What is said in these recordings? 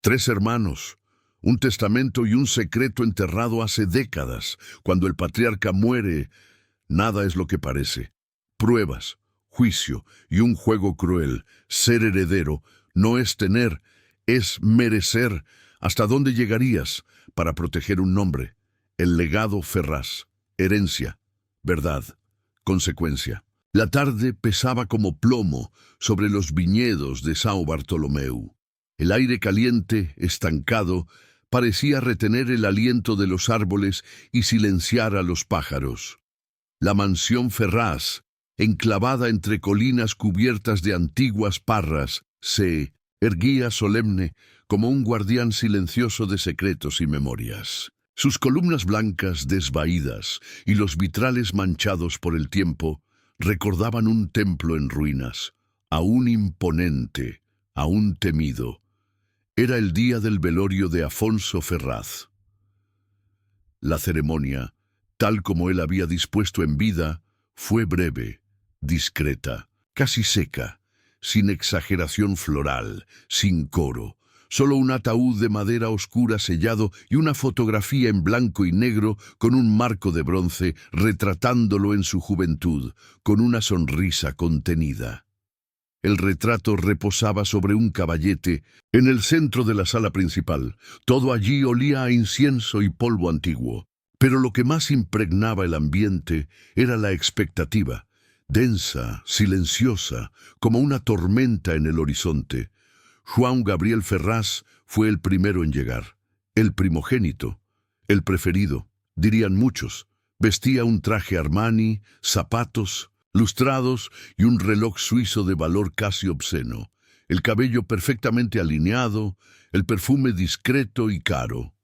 3 hermanos, un testamento y un secreto enterrado hace décadas. Cuando el patriarca muere, nada es lo que parece. Pruebas, juicio y un juego cruel. Ser heredero no es tener, es merecer. ¿Hasta dónde llegarías para proteger un nombre? El legado Ferraz, herencia, verdad, consecuencia. La tarde pesaba como plomo sobre los viñedos de São Bartolomeu. El aire caliente, estancado, parecía retener el aliento de los árboles y silenciar a los pájaros. La mansión Ferraz, enclavada entre colinas cubiertas de antiguas parras, se erguía solemne como un guardián silencioso de secretos y memorias. Sus columnas blancas desvaídas y los vitrales manchados por el tiempo recordaban un templo en ruinas, aún imponente, aún temido. Era el día del velorio de Afonso Ferraz. La ceremonia, tal como él había dispuesto en vida, fue breve, discreta, casi seca, sin exageración floral, sin coro. Solo un ataúd de madera oscura sellado y una fotografía en blanco y negro con un marco de bronce retratándolo en su juventud, con una sonrisa contenida. El retrato reposaba sobre un caballete en el centro de la sala principal. Todo allí olía a incienso y polvo antiguo. Pero lo que más impregnaba el ambiente era la expectativa, densa, silenciosa, como una tormenta en el horizonte. João Gabriel Ferraz fue el primero en llegar, el primogénito, el preferido, dirían muchos. Vestía un traje Armani, zapatos lustrados y un reloj suizo de valor casi obsceno, el cabello perfectamente alineado, el perfume discreto y caro.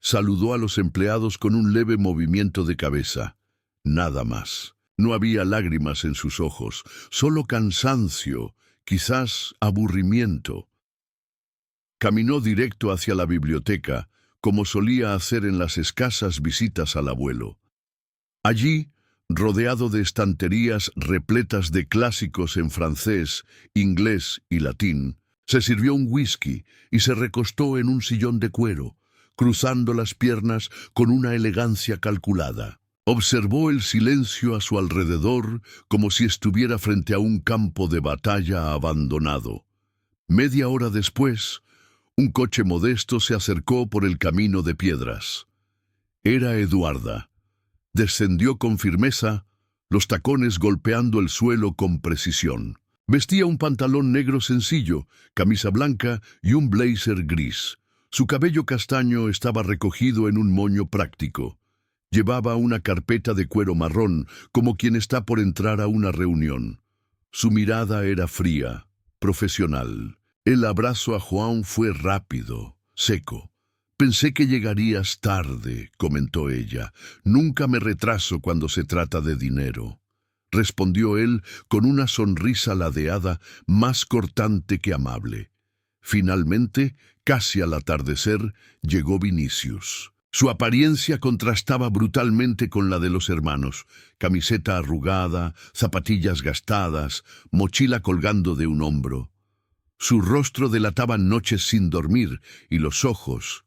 Saludó a los empleados con un leve movimiento de cabeza. Nada más. No había lágrimas en sus ojos, solo cansancio, quizás aburrimiento. Caminó directo hacia la biblioteca, como solía hacer en las escasas visitas al abuelo. Allí, rodeado de estanterías repletas de clásicos en francés, inglés y latín, se sirvió un whisky y se recostó en un sillón de cuero, cruzando las piernas con una elegancia calculada. Observó el silencio a su alrededor como si estuviera frente a un campo de batalla abandonado. Media hora después, un coche modesto se acercó por el camino de piedras. Era Eduarda. Descendió con firmeza, los tacones golpeando el suelo con precisión. Vestía un pantalón negro sencillo, camisa blanca y un blazer gris. Su cabello castaño estaba recogido en un moño práctico. Llevaba una carpeta de cuero marrón, como quien está por entrar a una reunión. Su mirada era fría, profesional. El abrazo a João fue rápido, seco. «Pensé que llegarías tarde», comentó ella. «Nunca me retraso cuando se trata de dinero», respondió él con una sonrisa ladeada más cortante que amable. Finalmente, casi al atardecer, llegó Vinicius. Su apariencia contrastaba brutalmente con la de los hermanos. Camiseta arrugada, zapatillas gastadas, mochila colgando de un hombro. Su rostro delataba noches sin dormir y los ojos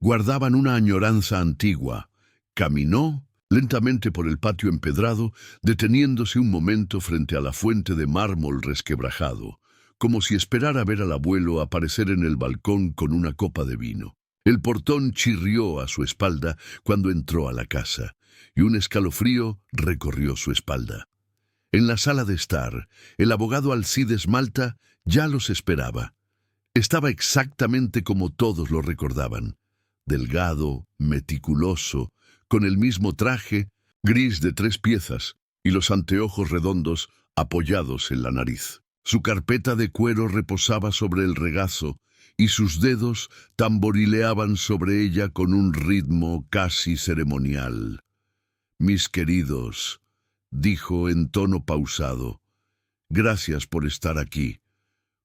guardaban una añoranza antigua. Caminó lentamente por el patio empedrado, deteniéndose un momento frente a la fuente de mármol resquebrajado, como si esperara ver al abuelo aparecer en el balcón con una copa de vino. El portón chirrió a su espalda cuando entró a la casa, y un escalofrío recorrió su espalda. En la sala de estar, el abogado Alcides Malta ya los esperaba. Estaba exactamente como todos lo recordaban, delgado, meticuloso, con el mismo traje, gris de 3 piezas, y los anteojos redondos apoyados en la nariz. Su carpeta de cuero reposaba sobre el regazo, y sus dedos tamborileaban sobre ella con un ritmo casi ceremonial. «Mis queridos», dijo en tono pausado, «gracias por estar aquí.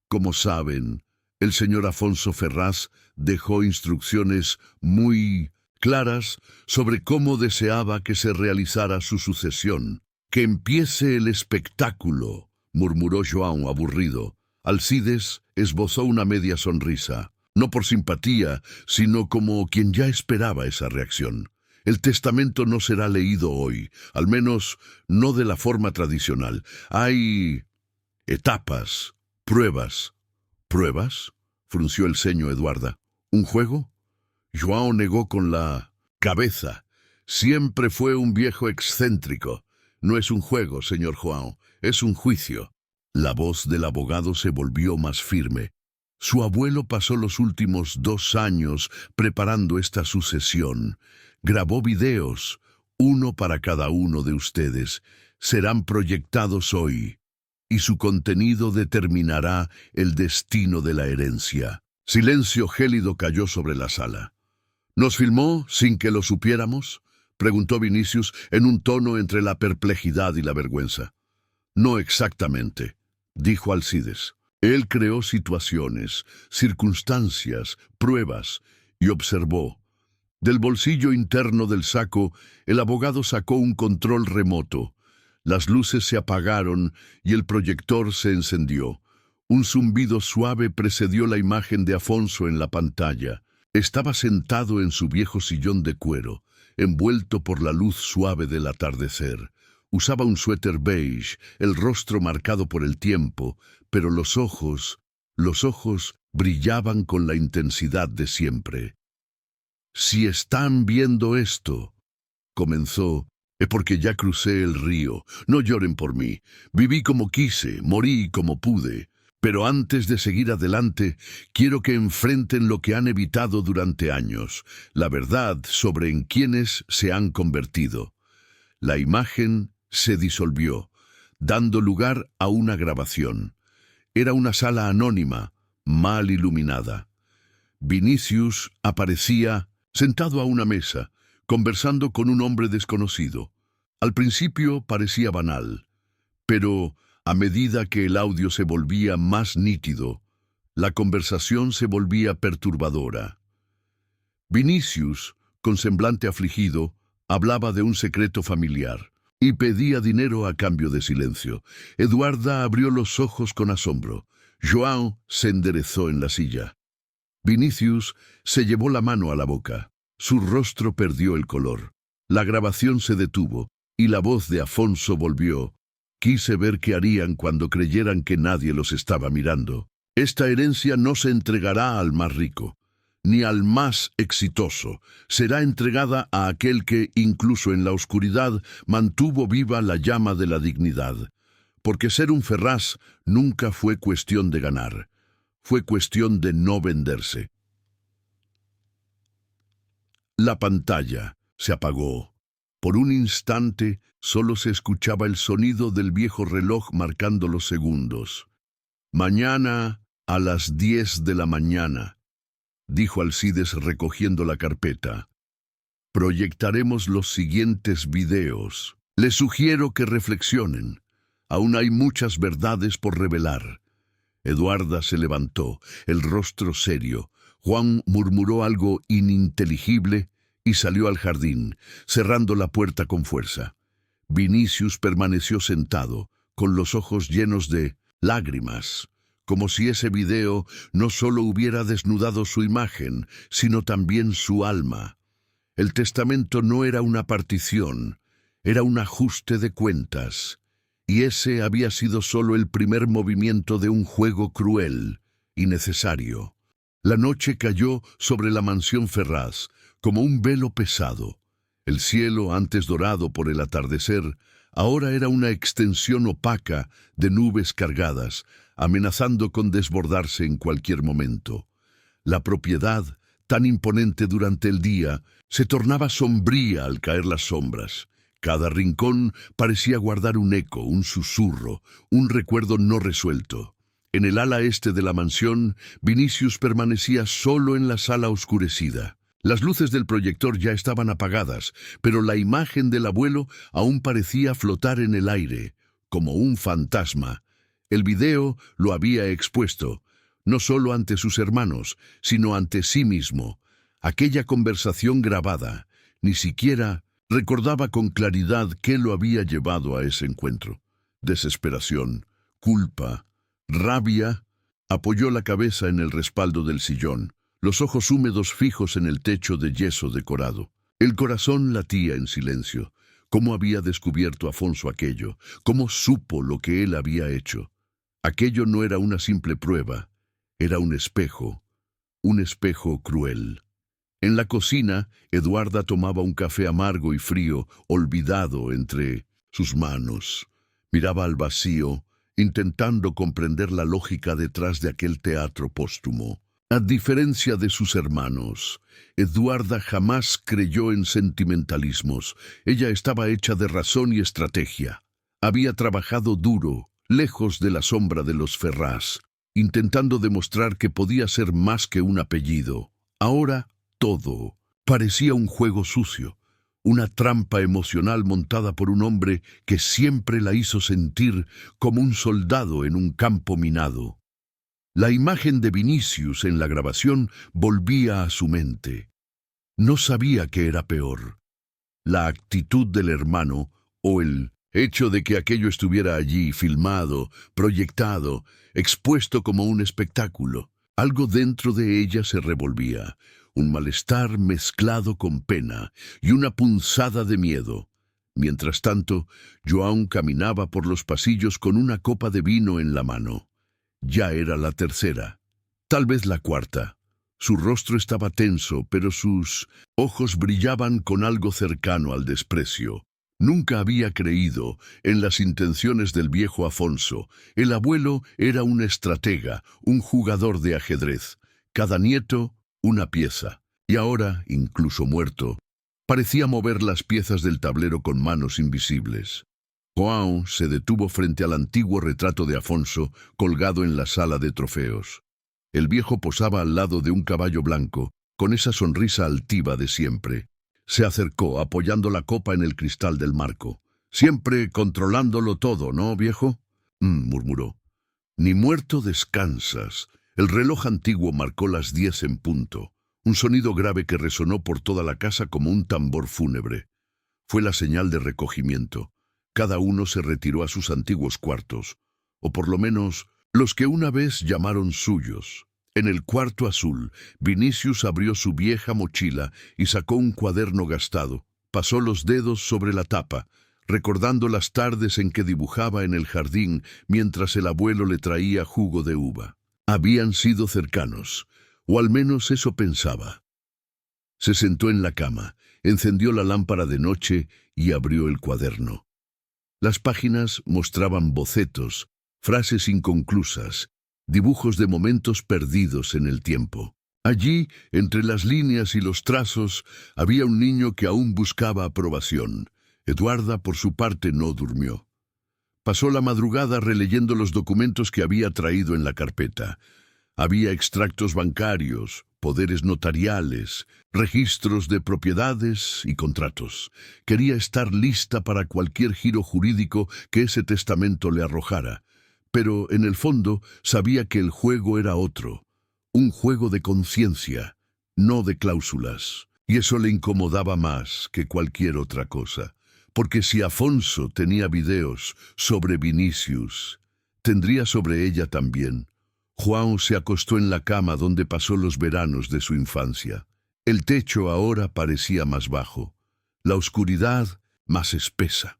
Como saben, el señor Afonso Ferraz dejó instrucciones muy claras sobre cómo deseaba que se realizara su sucesión. Que empiece el espectáculo», murmuró João aburrido. Alcides esbozó una media sonrisa, no por simpatía, sino como quien ya esperaba esa reacción. El testamento no será leído hoy, al menos no de la forma tradicional. Hay etapas, pruebas. ¿Pruebas? Frunció el ceño Eduarda. ¿Un juego? João negó con la cabeza. Siempre fue un viejo excéntrico. No es un juego, señor João, es un juicio. La voz del abogado se volvió más firme. Su abuelo pasó los últimos 2 años preparando esta sucesión. Grabó videos, uno para cada uno de ustedes. Serán proyectados hoy, y su contenido determinará el destino de la herencia. Silencio gélido cayó sobre la sala. ¿Nos filmó sin que lo supiéramos?, preguntó Vinicius en un tono entre la perplejidad y la vergüenza. No exactamente, dijo Alcides. Él creó situaciones, circunstancias, pruebas, y observó. Del bolsillo interno del saco, el abogado sacó un control remoto. Las luces se apagaron y el proyector se encendió. Un zumbido suave precedió la imagen de Afonso en la pantalla. Estaba sentado en su viejo sillón de cuero, envuelto por la luz suave del atardecer. Usaba un suéter beige, el rostro marcado por el tiempo, pero los ojos brillaban con la intensidad de siempre. «Si están viendo esto», comenzó, «es porque ya crucé el río. No lloren por mí. Viví como quise, morí como pude. Pero antes de seguir adelante, quiero que enfrenten lo que han evitado durante años, la verdad sobre en quiénes se han convertido». La imagen se disolvió, dando lugar a una grabación. Era una sala anónima, mal iluminada. Vinicius aparecía sentado a una mesa, conversando con un hombre desconocido. Al principio parecía banal, pero a medida que el audio se volvía más nítido, la conversación se volvía perturbadora. Vinicius, con semblante afligido, hablaba de un secreto familiar y pedía dinero a cambio de silencio. Eduarda abrió los ojos con asombro. João se enderezó en la silla. Vinicius se llevó la mano a la boca. Su rostro perdió el color. La grabación se detuvo y la voz de Afonso volvió. Quise ver qué harían cuando creyeran que nadie los estaba mirando. Esta herencia no se entregará al más rico, ni al más exitoso. Será entregada a aquel que, incluso en la oscuridad, mantuvo viva la llama de la dignidad. Porque ser un Ferraz nunca fue cuestión de ganar. Fue cuestión de no venderse. La pantalla se apagó. Por un instante solo se escuchaba el sonido del viejo reloj marcando los segundos. «Mañana a las 10 de la mañana», dijo Alcides recogiendo la carpeta. «Proyectaremos los siguientes videos. Les sugiero que reflexionen. Aún hay muchas verdades por revelar». Eduarda se levantó, el rostro serio. João murmuró algo ininteligible y salió al jardín, cerrando la puerta con fuerza. Vinicius permaneció sentado, con los ojos llenos de lágrimas, como si ese video no solo hubiera desnudado su imagen, sino también su alma. El testamento no era una partición, era un ajuste de cuentas, y ese había sido solo el primer movimiento de un juego cruel y necesario. La noche cayó sobre la mansión Ferraz, como un velo pesado. El cielo, antes dorado por el atardecer, ahora era una extensión opaca de nubes cargadas, amenazando con desbordarse en cualquier momento. La propiedad, tan imponente durante el día, se tornaba sombría al caer las sombras. Cada rincón parecía guardar un eco, un susurro, un recuerdo no resuelto. En el ala este de la mansión, Vinicius permanecía solo en la sala oscurecida. Las luces del proyector ya estaban apagadas, pero la imagen del abuelo aún parecía flotar en el aire, como un fantasma. El video lo había expuesto, no solo ante sus hermanos, sino ante sí mismo. Aquella conversación grabada, ni siquiera recordaba con claridad qué lo había llevado a ese encuentro. Desesperación, culpa, rabia Apoyó la cabeza en el respaldo del sillón, los ojos húmedos fijos en el techo de yeso decorado. El corazón latía en silencio. ¿Cómo había descubierto Afonso aquello? ¿Cómo supo lo que él había hecho? Aquello no era una simple prueba, era un espejo cruel. En la cocina, Eduarda tomaba un café amargo y frío, olvidado entre sus manos. Miraba al vacío, intentando comprender la lógica detrás de aquel teatro póstumo. A diferencia de sus hermanos, Eduarda jamás creyó en sentimentalismos. Ella estaba hecha de razón y estrategia. Había trabajado duro, lejos de la sombra de los Ferraz, intentando demostrar que podía ser más que un apellido. Ahora, todo parecía un juego sucio, una trampa emocional montada por un hombre que siempre la hizo sentir como un soldado en un campo minado. La imagen de Vinicius en la grabación volvía a su mente. No sabía qué era peor, la actitud del hermano o el hecho de que aquello estuviera allí, filmado, proyectado, expuesto como un espectáculo. Algo dentro de ella se revolvía, un malestar mezclado con pena y una punzada de miedo. Mientras tanto, João caminaba por los pasillos con una copa de vino en la mano. Ya era la tercera, tal vez la cuarta. Su rostro estaba tenso, pero sus ojos brillaban con algo cercano al desprecio. Nunca había creído en las intenciones del viejo Afonso. El abuelo era un estratega, un jugador de ajedrez. Cada nieto, una pieza. Y ahora, incluso muerto, parecía mover las piezas del tablero con manos invisibles. João se detuvo frente al antiguo retrato de Afonso colgado en la sala de trofeos. El viejo posaba al lado de un caballo blanco, con esa sonrisa altiva de siempre. Se acercó, apoyando la copa en el cristal del marco. «Siempre controlándolo todo, ¿no, viejo?», murmuró. «Ni muerto descansas». El reloj antiguo marcó las 10 en punto, un sonido grave que resonó por toda la casa como un tambor fúnebre. Fue la señal de recogimiento. Cada uno se retiró a sus antiguos cuartos, o por lo menos los que una vez llamaron suyos. En el cuarto azul, Vinicius abrió su vieja mochila y sacó un cuaderno gastado. Pasó los dedos sobre la tapa, recordando las tardes en que dibujaba en el jardín mientras el abuelo le traía jugo de uva. Habían sido cercanos, o al menos eso pensaba. Se sentó en la cama, encendió la lámpara de noche y abrió el cuaderno. Las páginas mostraban bocetos, frases inconclusas, dibujos de momentos perdidos en el tiempo. Allí, entre las líneas y los trazos, había un niño que aún buscaba aprobación. Eduarda, por su parte, no durmió. Pasó la madrugada releyendo los documentos que había traído en la carpeta. Había extractos bancarios, poderes notariales, registros de propiedades y contratos. Quería estar lista para cualquier giro jurídico que ese testamento le arrojara. Pero en el fondo sabía que el juego era otro, un juego de conciencia, no de cláusulas. Y eso le incomodaba más que cualquier otra cosa. Porque si Afonso tenía videos sobre Vinicius, tendría sobre ella también. João se acostó en la cama donde pasó los veranos de su infancia. El techo ahora parecía más bajo, la oscuridad más espesa.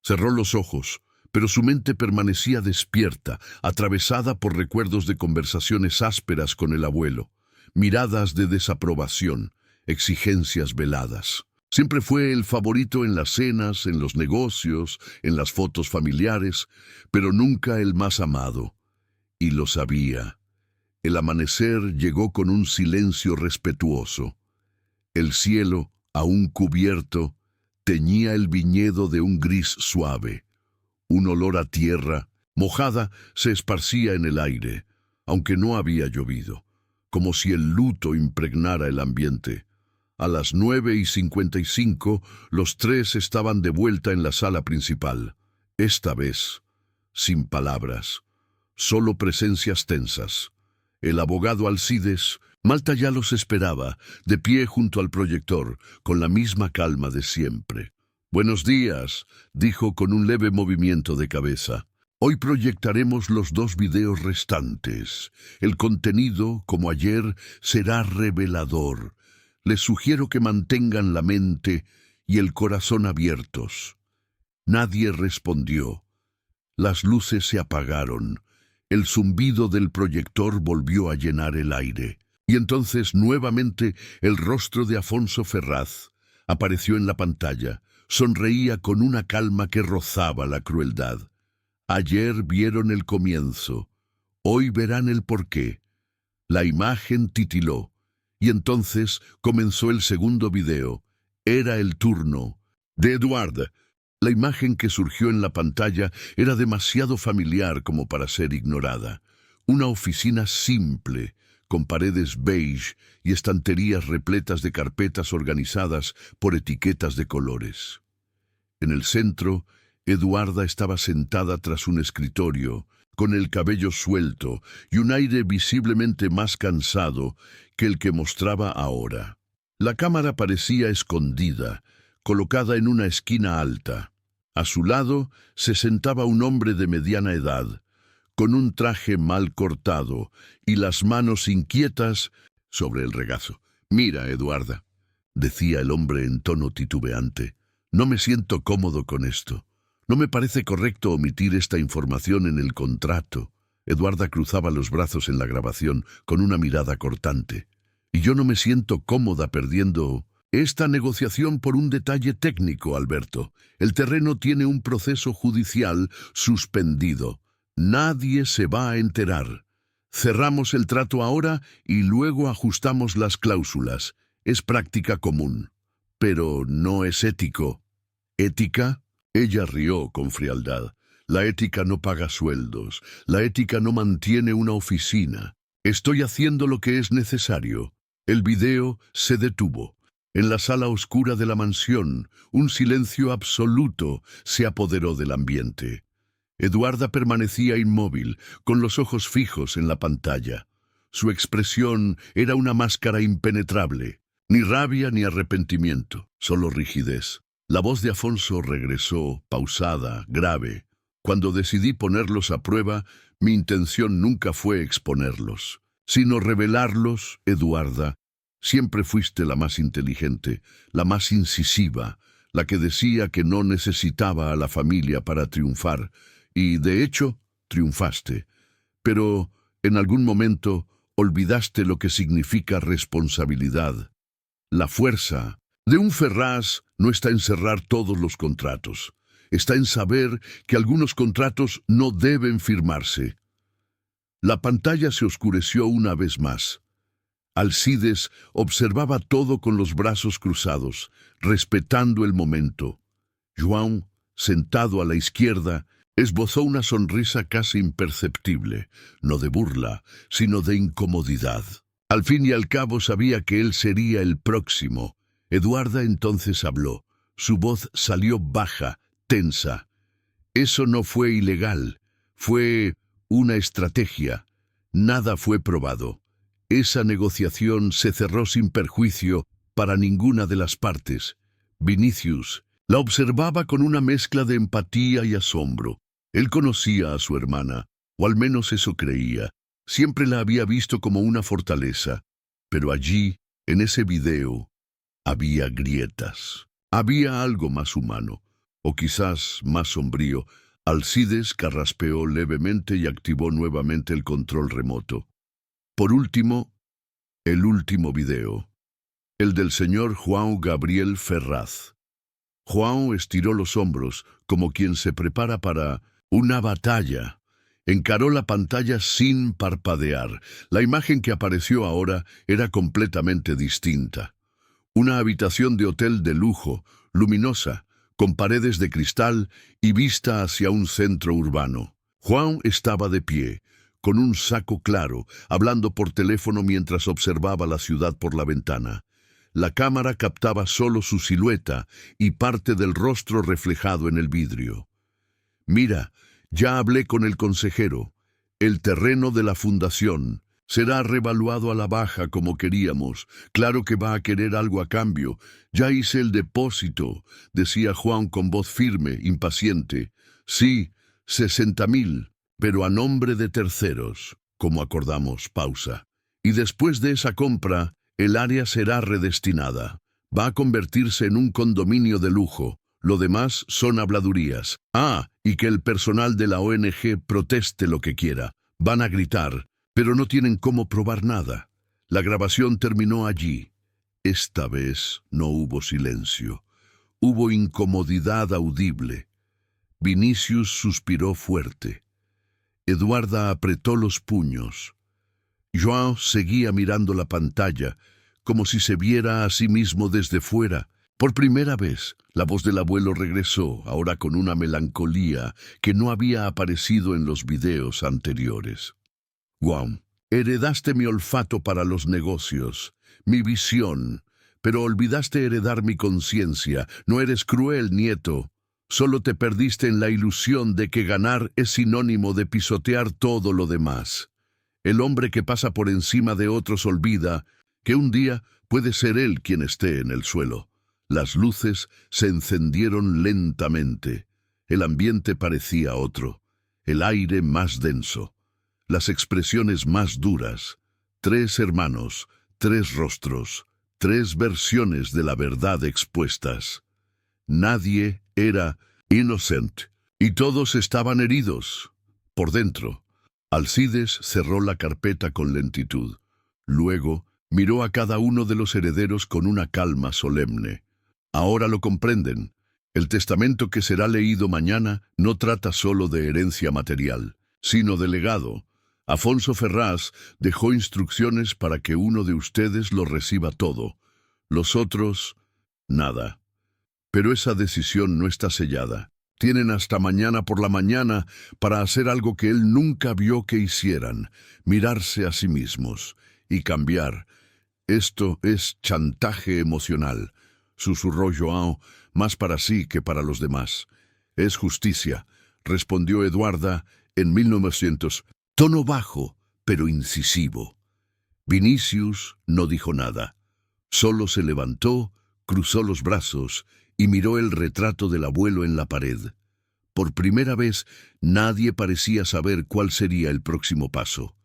Cerró los ojos, pero su mente permanecía despierta, atravesada por recuerdos de conversaciones ásperas con el abuelo, miradas de desaprobación, exigencias veladas. Siempre fue el favorito en las cenas, en los negocios, en las fotos familiares, pero nunca el más amado. Y lo sabía. El amanecer llegó con un silencio respetuoso. El cielo, aún cubierto, teñía el viñedo de un gris suave. Un olor a tierra, mojada, se esparcía en el aire, aunque no había llovido, como si el luto impregnara el ambiente. A las 9:55, los tres estaban de vuelta en la sala principal. Esta vez, sin palabras, solo presencias tensas. El abogado Alcides, Malta ya los esperaba, de pie junto al proyector, con la misma calma de siempre. «Buenos días», dijo con un leve movimiento de cabeza. Hoy proyectaremos los 2 videos restantes. El contenido, como ayer, será revelador. Les sugiero que mantengan la mente y el corazón abiertos. Nadie respondió. Las luces se apagaron. El zumbido del proyector volvió a llenar el aire. Y entonces, nuevamente, el rostro de Afonso Ferraz apareció en la pantalla. Sonreía con una calma que rozaba la crueldad. Ayer vieron el comienzo. Hoy verán el porqué. La imagen titiló. Y entonces comenzó el segundo video. Era el turno de Eduard. La imagen que surgió en la pantalla era demasiado familiar como para ser ignorada. Una oficina simple, con paredes beige y estanterías repletas de carpetas organizadas por etiquetas de colores. En el centro, Eduarda estaba sentada tras un escritorio, con el cabello suelto y un aire visiblemente más cansado que el que mostraba ahora. La cámara parecía escondida, colocada en una esquina alta. A su lado se sentaba un hombre de mediana edad, con un traje mal cortado y las manos inquietas sobre el regazo. «Mira, Eduarda», decía el hombre en tono titubeante, «no me siento cómodo con esto. No me parece correcto omitir esta información en el contrato». Eduarda cruzaba los brazos en la grabación con una mirada cortante. «Y yo no me siento cómoda perdiendo esta negociación por un detalle técnico, Alberto. El terreno tiene un proceso judicial suspendido. Nadie se va a enterar. Cerramos el trato ahora y luego ajustamos las cláusulas. Es práctica común. Pero no es ético». «¿Ética?». Ella rió con frialdad. «La ética no paga sueldos. La ética no mantiene una oficina. Estoy haciendo lo que es necesario». El video se detuvo. En la sala oscura de la mansión, un silencio absoluto se apoderó del ambiente. Eduarda permanecía inmóvil, con los ojos fijos en la pantalla. Su expresión era una máscara impenetrable. Ni rabia ni arrepentimiento, solo rigidez. La voz de Afonso regresó, pausada, grave. «Cuando decidí ponerlos a prueba, mi intención nunca fue exponerlos, sino revelarlos, Eduarda. Siempre fuiste la más inteligente, la más incisiva, la que decía que no necesitaba a la familia para triunfar, y, de hecho, triunfaste. Pero, en algún momento, olvidaste lo que significa responsabilidad. La fuerza de un Ferraz no está en cerrar todos los contratos. Está en saber que algunos contratos no deben firmarse». La pantalla se oscureció una vez más. Alcides observaba todo con los brazos cruzados, respetando el momento. João, sentado a la izquierda, esbozó una sonrisa casi imperceptible, no de burla, sino de incomodidad. Al fin y al cabo sabía que él sería el próximo. Eduarda entonces habló. Su voz salió baja, tensa. «Eso no fue ilegal, fue una estrategia. Nada fue probado. Esa negociación se cerró sin perjuicio para ninguna de las partes». Vinicius la observaba con una mezcla de empatía y asombro. Él conocía a su hermana, o al menos eso creía. Siempre la había visto como una fortaleza. Pero allí, en ese video, había grietas. Había algo más humano, o quizás más sombrío. Alcides carraspeó levemente y activó nuevamente el control remoto. Por último, el último video, el del señor João Gabriel Ferraz. João estiró los hombros como quien se prepara para una batalla. Encaró la pantalla sin parpadear. La imagen que apareció ahora era completamente distinta. Una habitación de hotel de lujo, luminosa, con paredes de cristal y vista hacia un centro urbano. João estaba de pie, con un saco claro, hablando por teléfono mientras observaba la ciudad por la ventana. La cámara captaba solo su silueta y parte del rostro reflejado en el vidrio. «Mira, ya hablé con el consejero. El terreno de la fundación será revaluado a la baja como queríamos. Claro que va a querer algo a cambio. Ya hice el depósito», decía João con voz firme, impaciente. «Sí, 60.000, pero a nombre de terceros, como acordamos, pausa. Y después de esa compra, el área será redestinada. Va a convertirse en un condominio de lujo. Lo demás son habladurías. Y que el personal de la ONG proteste lo que quiera. Van a gritar, pero no tienen cómo probar nada. La grabación terminó allí. Esta vez no hubo silencio. Hubo incomodidad audible. Vinicius suspiró fuerte. Eduarda apretó los puños. João seguía mirando la pantalla, como si se viera a sí mismo desde fuera. Por primera vez, la voz del abuelo regresó, ahora con una melancolía que no había aparecido en los videos anteriores. João, heredaste mi olfato para los negocios, mi visión, pero olvidaste heredar mi conciencia. No eres cruel, nieto. Solo te perdiste en la ilusión de que ganar es sinónimo de pisotear todo lo demás. El hombre que pasa por encima de otros olvida que un día puede ser él quien esté en el suelo. Las luces se encendieron lentamente. El ambiente parecía otro, el aire más denso, las expresiones más duras. 3 hermanos, 3 rostros, 3 versiones de la verdad expuestas. Nadie era inocente, y todos estaban heridos, por dentro. Alcides cerró la carpeta con lentitud. Luego miró a cada uno de los herederos con una calma solemne. Ahora lo comprenden. El testamento que será leído mañana no trata solo de herencia material, sino de legado. Afonso Ferraz dejó instrucciones para que uno de ustedes lo reciba todo. Los otros, nada. Pero esa decisión no está sellada. Tienen hasta mañana por la mañana para hacer algo que él nunca vio que hicieran, mirarse a sí mismos y cambiar. Esto es chantaje emocional, susurró João, más para sí que para los demás. Es justicia, respondió Eduarda en 1900, tono bajo, pero incisivo. Vinicius no dijo nada. Solo se levantó, cruzó los brazos y miró el retrato del abuelo en la pared. Por primera vez, nadie parecía saber cuál sería el próximo paso.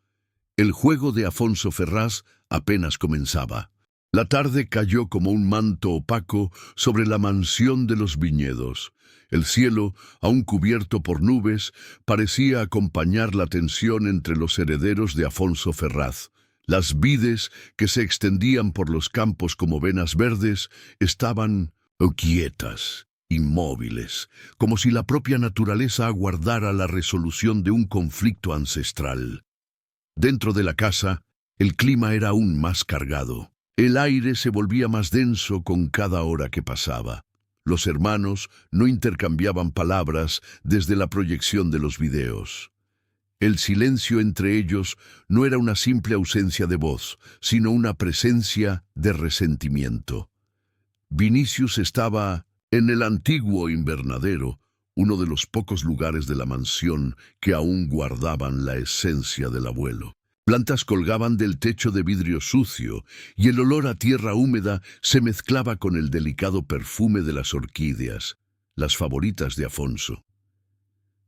El juego de Afonso Ferraz apenas comenzaba. La tarde cayó como un manto opaco sobre la mansión de los Viñedos. El cielo, aún cubierto por nubes, parecía acompañar la tensión entre los herederos de Afonso Ferraz. Las vides, que se extendían por los campos como venas verdes, estaban quietas, inmóviles, como si la propia naturaleza aguardara la resolución de un conflicto ancestral. Dentro de la casa, el clima era aún más cargado. El aire se volvía más denso con cada hora que pasaba. Los hermanos no intercambiaban palabras desde la proyección de los videos. El silencio entre ellos no era una simple ausencia de voz, sino una presencia de resentimiento. Vinicius estaba en el antiguo invernadero, uno de los pocos lugares de la mansión que aún guardaban la esencia del abuelo. Plantas colgaban del techo de vidrio sucio y el olor a tierra húmeda se mezclaba con el delicado perfume de las orquídeas, las favoritas de Afonso.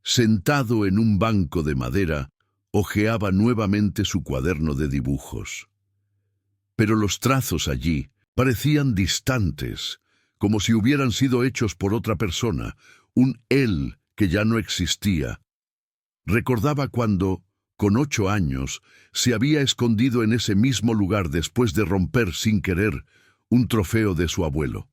Sentado en un banco de madera, hojeaba nuevamente su cuaderno de dibujos. Pero los trazos allí parecían distantes, como si hubieran sido hechos por otra persona, un él que ya no existía. Recordaba cuando, con 8 años, se había escondido en ese mismo lugar después de romper sin querer un trofeo de su abuelo.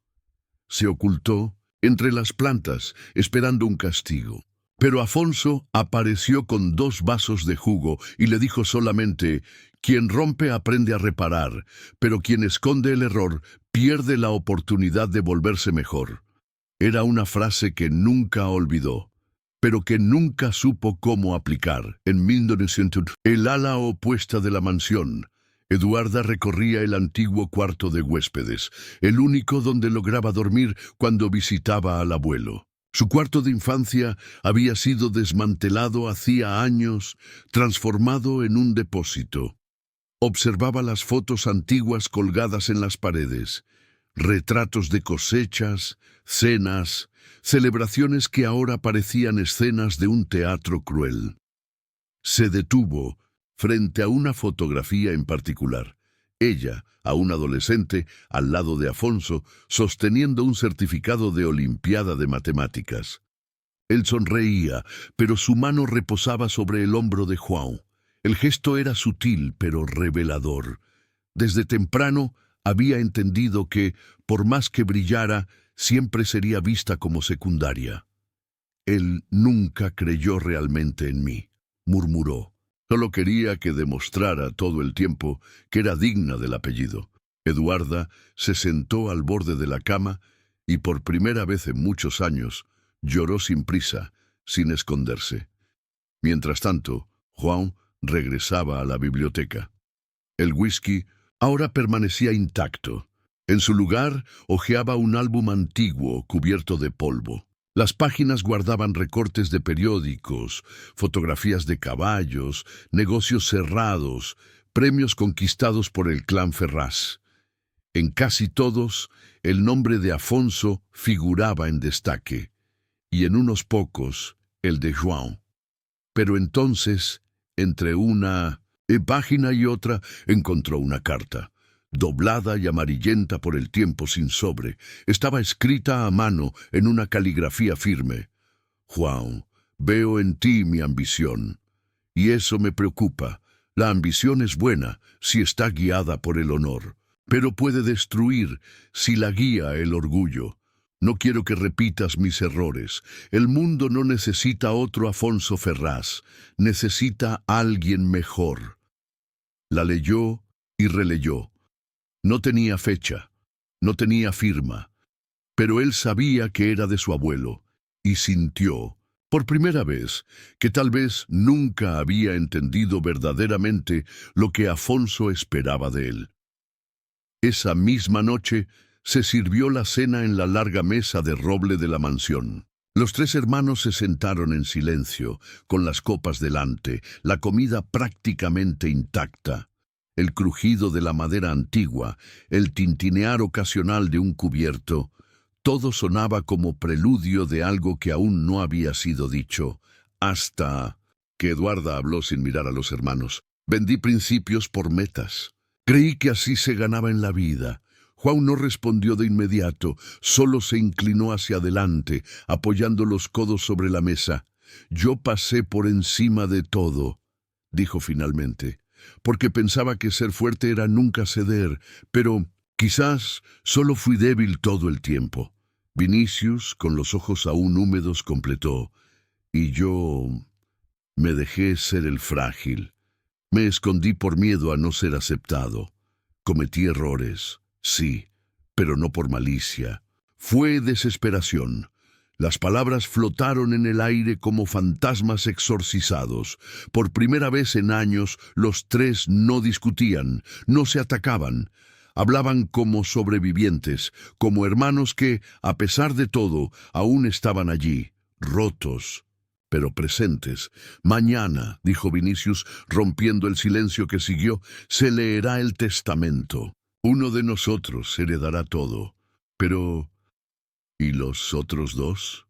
Se ocultó entre las plantas, esperando un castigo. Pero Afonso apareció con 2 vasos de jugo y le dijo solamente: quien rompe aprende a reparar, pero quien esconde el error pierde la oportunidad de volverse mejor. Era una frase que nunca olvidó, pero que nunca supo cómo aplicar. En 1900, el ala opuesta de la mansión, Eduarda recorría el antiguo cuarto de huéspedes, el único donde lograba dormir cuando visitaba al abuelo. Su cuarto de infancia había sido desmantelado hacía años, transformado en un depósito. Observaba las fotos antiguas colgadas en las paredes. retratos de cosechas, cenas, celebraciones que ahora parecían escenas de un teatro cruel. Se detuvo frente a una fotografía en particular. Ella, aún adolescente, al lado de Afonso, sosteniendo un certificado de Olimpiada de Matemáticas. Él sonreía, pero su mano reposaba sobre el hombro de João. El gesto era sutil, pero revelador. Desde temprano había entendido que, por más que brillara, siempre sería vista como secundaria. Él nunca creyó realmente en mí, murmuró. Solo quería que demostrara todo el tiempo que era digna del apellido. Eduarda se sentó al borde de la cama y por primera vez en muchos años lloró sin prisa, sin esconderse. Mientras tanto, João regresaba a la biblioteca. El whisky ahora permanecía intacto. En su lugar, hojeaba un álbum antiguo cubierto de polvo. Las páginas guardaban recortes de periódicos, fotografías de caballos, negocios cerrados, premios conquistados por el clan Ferraz. En casi todos, el nombre de Afonso figuraba en destaque, y en unos pocos, el de João. Pero entonces, entre una página y otra, encontró una carta. Doblada y amarillenta por el tiempo sin sobre, estaba escrita a mano en una caligrafía firme. João, veo en ti mi ambición. Y eso me preocupa. La ambición es buena si está guiada por el honor, pero puede destruir si la guía el orgullo. No quiero que repitas mis errores. El mundo no necesita otro Afonso Ferraz, necesita a alguien mejor. La leyó y releyó. No tenía fecha, no tenía firma, pero él sabía que era de su abuelo, y sintió, por primera vez, que tal vez nunca había entendido verdaderamente lo que Afonso esperaba de él. Esa misma noche se sirvió la cena en la larga mesa de roble de la mansión. Los tres hermanos se sentaron en silencio, con las copas delante, la comida prácticamente intacta. El crujido de la madera antigua, el tintinear ocasional de un cubierto, todo sonaba como preludio de algo que aún no había sido dicho, hasta que Eduarda habló sin mirar a los hermanos. Vendí principios por metas. Creí que así se ganaba en la vida. João no respondió de inmediato, solo se inclinó hacia adelante, apoyando los codos sobre la mesa. Yo pasé por encima de todo, dijo finalmente, porque pensaba que ser fuerte era nunca ceder, pero quizás solo fui débil todo el tiempo. Vinicius, con los ojos aún húmedos, completó, y yo me dejé ser el frágil. Me escondí por miedo a no ser aceptado. Cometí errores. Sí, pero no por malicia. Fue desesperación. Las palabras flotaron en el aire como fantasmas exorcizados. Por primera vez en años, los tres no discutían, no se atacaban. Hablaban como sobrevivientes, como hermanos que, a pesar de todo, aún estaban allí, rotos, pero presentes. Mañana, dijo Vinicius, rompiendo el silencio que siguió, se leerá el testamento. Uno de nosotros heredará todo, pero ¿y los otros dos?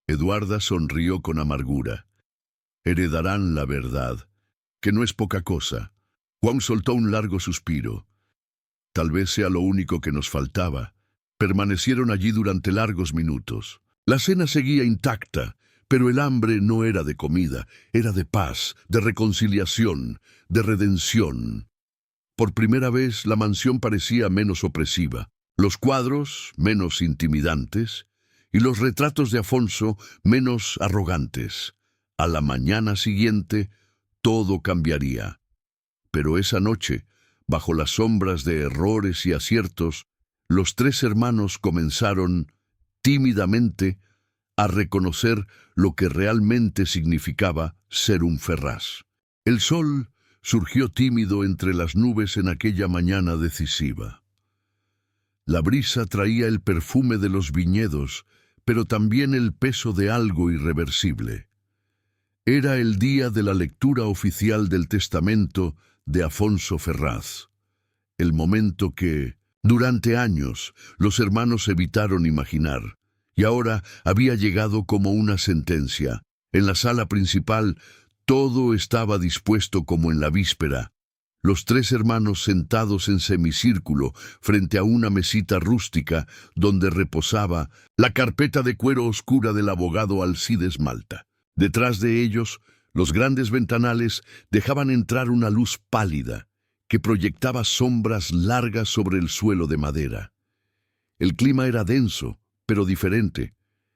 Eduarda sonrió con amargura. Heredarán la verdad, que no es poca cosa. João soltó un largo suspiro. Tal vez sea lo único que nos faltaba. Permanecieron allí durante largos minutos. La cena seguía intacta, pero el hambre no era de comida, era de paz, de reconciliación, de redención. Por primera vez la mansión parecía menos opresiva, los cuadros menos intimidantes y los retratos de Afonso menos arrogantes. A la mañana siguiente todo cambiaría. Pero esa noche, bajo las sombras de errores y aciertos, los tres hermanos comenzaron, tímidamente, a reconocer lo que realmente significaba ser un Ferraz. El sol surgió tímido entre las nubes en aquella mañana decisiva. La brisa traía el perfume de los viñedos, pero también el peso de algo irreversible. Era el día de la lectura oficial del testamento de Afonso Ferraz, el momento que, Durante años, los hermanos evitaron imaginar, y ahora había llegado como una sentencia. En la sala principal, todo estaba dispuesto como en la víspera. Los tres hermanos sentados en semicírculo frente a una mesita rústica donde reposaba la carpeta de cuero oscura del abogado Alcides Malta. Detrás de ellos, los grandes ventanales dejaban entrar una luz pálida que proyectaba sombras largas sobre el suelo de madera. El clima era denso, pero diferente.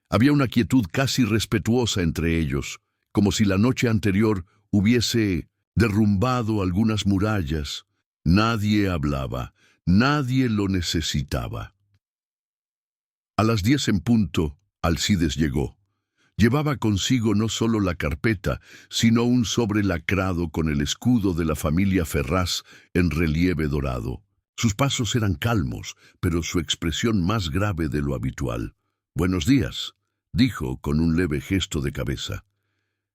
Había una quietud casi respetuosa entre ellos, como si la noche anterior hubiese derrumbado algunas murallas. Nadie hablaba, nadie lo necesitaba. A las 10 en punto, Alcides llegó. Llevaba consigo no solo la carpeta, sino un sobre lacrado con el escudo de la familia Ferraz en relieve dorado. Sus pasos eran calmos, pero su expresión más grave de lo habitual. «Buenos días», dijo con un leve gesto de cabeza.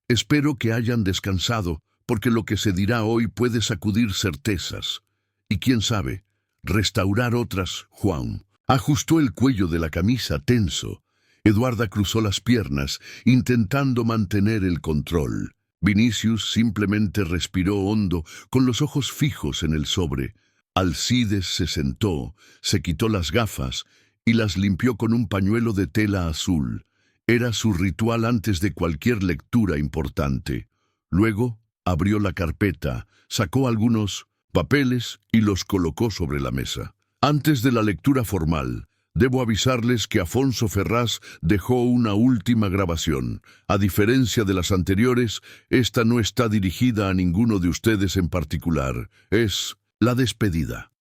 «Espero que hayan descansado, porque lo que se dirá hoy puede sacudir certezas. Y quién sabe, restaurar otras». Juan ajustó el cuello de la camisa tenso. Eduarda cruzó las piernas, intentando mantener el control. Vinicius simplemente respiró hondo, con los ojos fijos en el sobre. Alcides se sentó, se quitó las gafas y las limpió con un pañuelo de tela azul. Era su ritual antes de cualquier lectura importante. Luego abrió la carpeta, sacó algunos papeles y los colocó sobre la mesa. Antes de la lectura formal, debo avisarles que Afonso Ferraz dejó una última grabación. A diferencia de las anteriores, esta no está dirigida a ninguno de ustedes en particular. Es la despedida.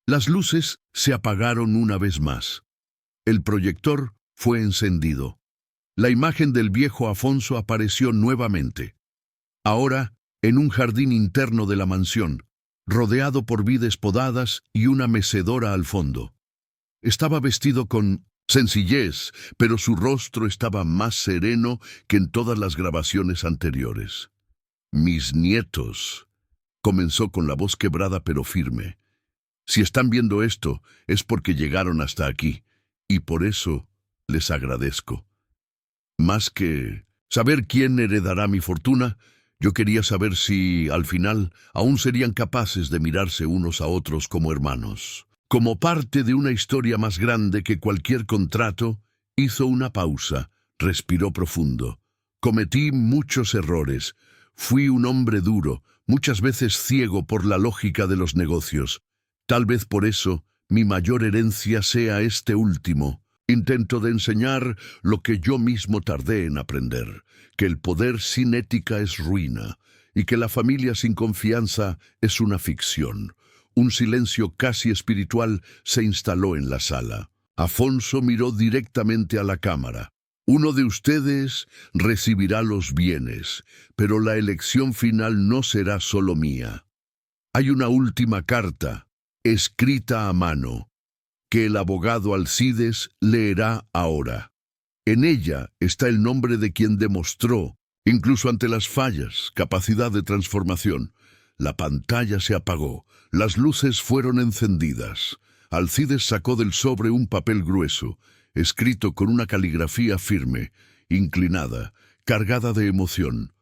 Las luces se apagaron una vez más. El proyector fue encendido. La imagen del viejo Afonso apareció nuevamente. Ahora, en un jardín interno de la mansión, rodeado por vides podadas y una mecedora al fondo. Estaba vestido con sencillez, pero su rostro estaba más sereno que en todas las grabaciones anteriores. «Mis nietos», comenzó con la voz quebrada pero firme. «Si están viendo esto, es porque llegaron hasta aquí, y por eso les agradezco. Más que saber quién heredará mi fortuna, yo quería saber si, al final, aún serían capaces de mirarse unos a otros como hermanos». Como parte de una historia más grande que cualquier contrato, hizo una pausa, respiró profundo. «Cometí muchos errores. Fui un hombre duro, muchas veces ciego por la lógica de los negocios. Tal vez por eso mi mayor herencia sea este último. Intento de enseñar lo que yo mismo tardé en aprender, que el poder sin ética es ruina, y que la familia sin confianza es una ficción». Un silencio casi espiritual se instaló en la sala. Afonso miró directamente a la cámara. «Uno de ustedes recibirá los bienes, pero la elección final no será solo mía. Hay una última carta, escrita a mano, que el abogado Alcides leerá ahora. En ella está el nombre de quien demostró, incluso ante las fallas, capacidad de transformación». La pantalla se apagó, las luces fueron encendidas. Alcides sacó del sobre un papel grueso, escrito con una caligrafía firme, inclinada, cargada de emoción.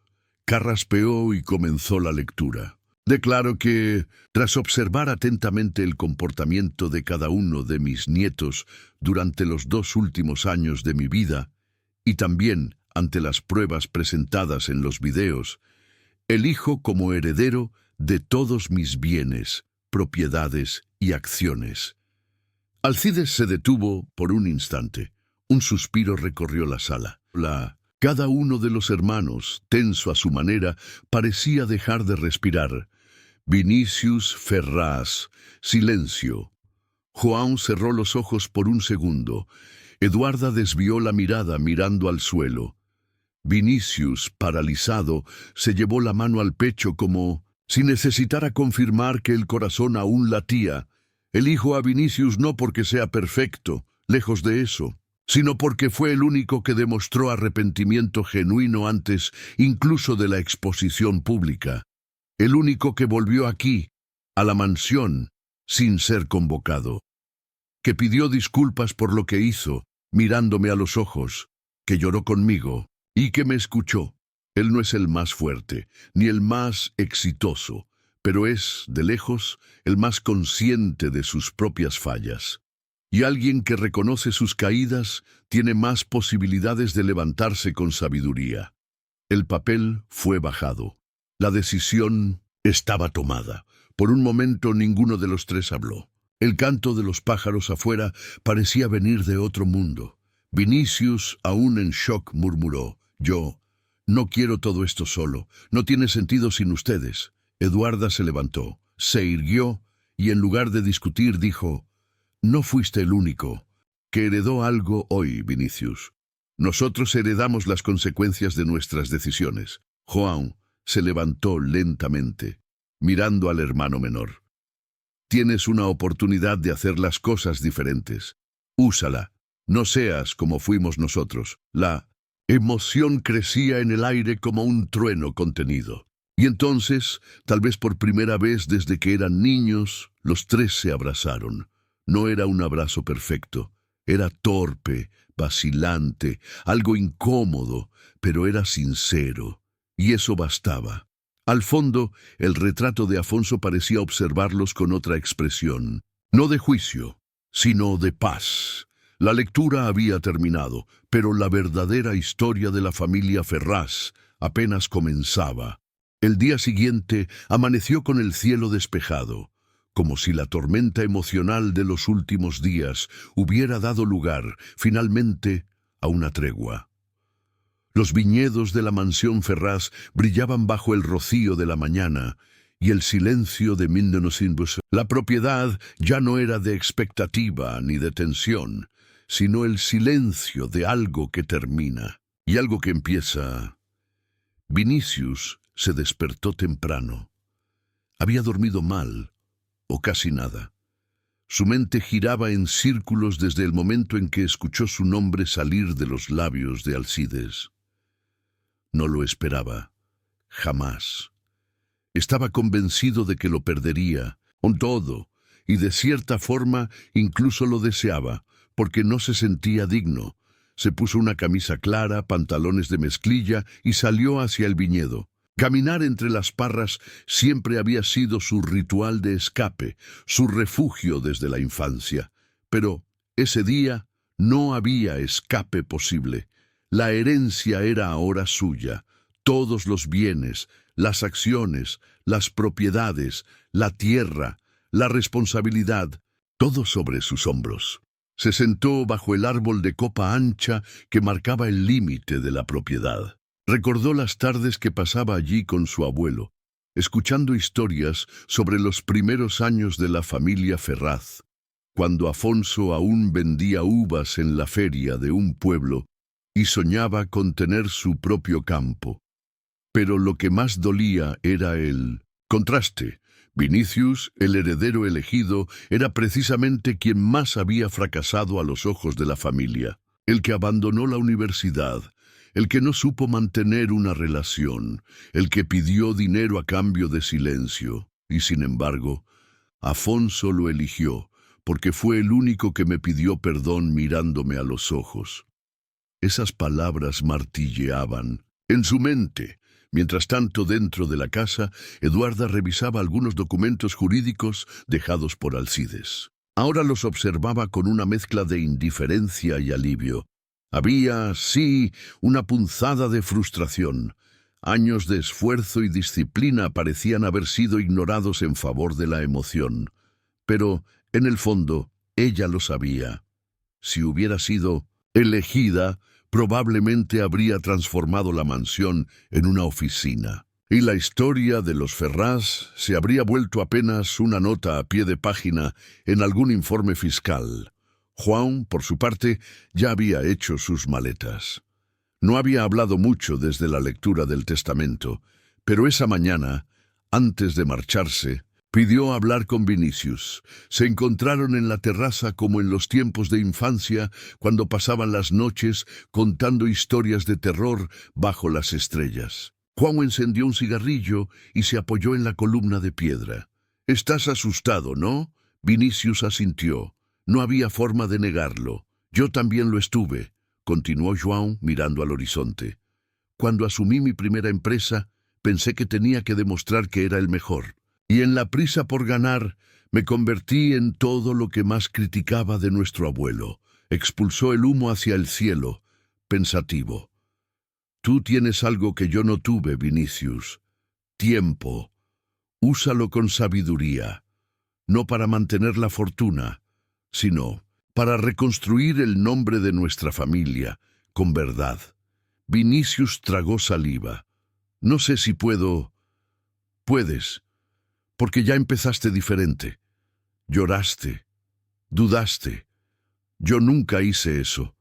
Carraspeó y comenzó la lectura. «Declaro que, tras observar atentamente el comportamiento de cada uno de mis nietos durante los 2 últimos años de mi vida, y también ante las pruebas presentadas en los videos, elijo como heredero de todos mis bienes, propiedades y acciones». Alcides se detuvo por un instante. Un suspiro recorrió la sala. Cada uno de los hermanos, tenso a su manera, parecía dejar de respirar. Vinicius Ferraz, silencio. Juan cerró los ojos por un segundo. Eduarda desvió la mirada mirando al suelo. Vinicius, paralizado, se llevó la mano al pecho como si necesitara confirmar que el corazón aún latía. Elijo a Vinicius no porque sea perfecto, lejos de eso, sino porque fue el único que demostró arrepentimiento genuino antes incluso de la exposición pública. El único que volvió aquí, a la mansión, sin ser convocado, que pidió disculpas por lo que hizo, mirándome a los ojos, que lloró conmigo y que me escuchó. Él no es el más fuerte, ni el más exitoso, pero es, de lejos, el más consciente de sus propias fallas. Y alguien que reconoce sus caídas tiene más posibilidades de levantarse con sabiduría. El papel fue bajado. La decisión estaba tomada. Por un momento ninguno de los tres habló. El canto de los pájaros afuera parecía venir de otro mundo. Vinicius, aún en shock, murmuró: «Yo no quiero todo esto solo. No tiene sentido sin ustedes». Eduarda se levantó, se irguió y en lugar de discutir dijo: «No fuiste el único que heredó algo hoy, Vinicius. Nosotros heredamos las consecuencias de nuestras decisiones». João se levantó lentamente, mirando al hermano menor. «Tienes una oportunidad de hacer las cosas diferentes. Úsala. No seas como fuimos nosotros». La emoción crecía en el aire como un trueno contenido. Y entonces, tal vez por primera vez desde que eran niños, los tres se abrazaron. No era un abrazo perfecto. Era torpe, vacilante, algo incómodo, pero era sincero. Y eso bastaba. Al fondo, el retrato de Afonso parecía observarlos con otra expresión. No de juicio, sino de paz. La lectura había terminado, pero la verdadera historia de la familia Ferraz apenas comenzaba. El día siguiente amaneció con el cielo despejado, como si la tormenta emocional de los últimos días hubiera dado lugar, finalmente, a una tregua. Los viñedos de la mansión Ferraz brillaban bajo el rocío de la mañana y el silencio de Mindenosinbus. La propiedad ya no era de expectativa ni de tensión, sino el silencio de algo que termina y algo que empieza. Vinicius se despertó temprano. Había dormido mal, o casi nada. Su mente giraba en círculos desde el momento en que escuchó su nombre salir de los labios de Alcides. No lo esperaba, jamás. Estaba convencido de que lo perdería, con todo, y de cierta forma incluso lo deseaba, porque no se sentía digno. Se puso una camisa clara, pantalones de mezclilla y salió hacia el viñedo. Caminar entre las parras siempre había sido su ritual de escape, su refugio desde la infancia. Pero ese día no había escape posible. La herencia era ahora suya. Todos los bienes, las acciones, las propiedades, la tierra, la responsabilidad, todo sobre sus hombros. Se sentó bajo el árbol de copa ancha que marcaba el límite de la propiedad. Recordó las tardes que pasaba allí con su abuelo, escuchando historias sobre los primeros años de la familia Ferraz, cuando Afonso aún vendía uvas en la feria de un pueblo y soñaba con tener su propio campo. Pero lo que más dolía era el contraste. Vinicius, el heredero elegido, era precisamente quien más había fracasado a los ojos de la familia, el que abandonó la universidad, el que no supo mantener una relación, el que pidió dinero a cambio de silencio. Y sin embargo, Afonso lo eligió, porque fue el único que me pidió perdón mirándome a los ojos. Esas palabras martilleaban en su mente. Mientras tanto, dentro de la casa, Eduarda revisaba algunos documentos jurídicos dejados por Alcides. Ahora los observaba con una mezcla de indiferencia y alivio. Había, sí, una punzada de frustración. Años de esfuerzo y disciplina parecían haber sido ignorados en favor de la emoción. Pero, en el fondo, ella lo sabía. Si hubiera sido elegida, probablemente habría transformado la mansión en una oficina. Y la historia de los Ferraz se habría vuelto apenas una nota a pie de página en algún informe fiscal. João, por su parte, ya había hecho sus maletas. No había hablado mucho desde la lectura del testamento, pero esa mañana, antes de marcharse, pidió hablar con Vinicius. Se encontraron en la terraza como en los tiempos de infancia, cuando pasaban las noches contando historias de terror bajo las estrellas. João encendió un cigarrillo y se apoyó en la columna de piedra. «Estás asustado, ¿no?», Vinicius asintió. No había forma de negarlo. Yo también lo estuve, continuó João mirando al horizonte. Cuando asumí mi primera empresa, pensé que tenía que demostrar que era el mejor. Y en la prisa por ganar, me convertí en todo lo que más criticaba de nuestro abuelo. Expulsó el humo hacia el cielo, pensativo. Tú tienes algo que yo no tuve, Vinicius. Tiempo. Úsalo con sabiduría. No para mantener la fortuna, sino para reconstruir el nombre de nuestra familia, con verdad. Vinicius tragó saliva. No sé si puedo... Puedes, porque ya empezaste diferente. Lloraste, dudaste. Yo nunca hice eso.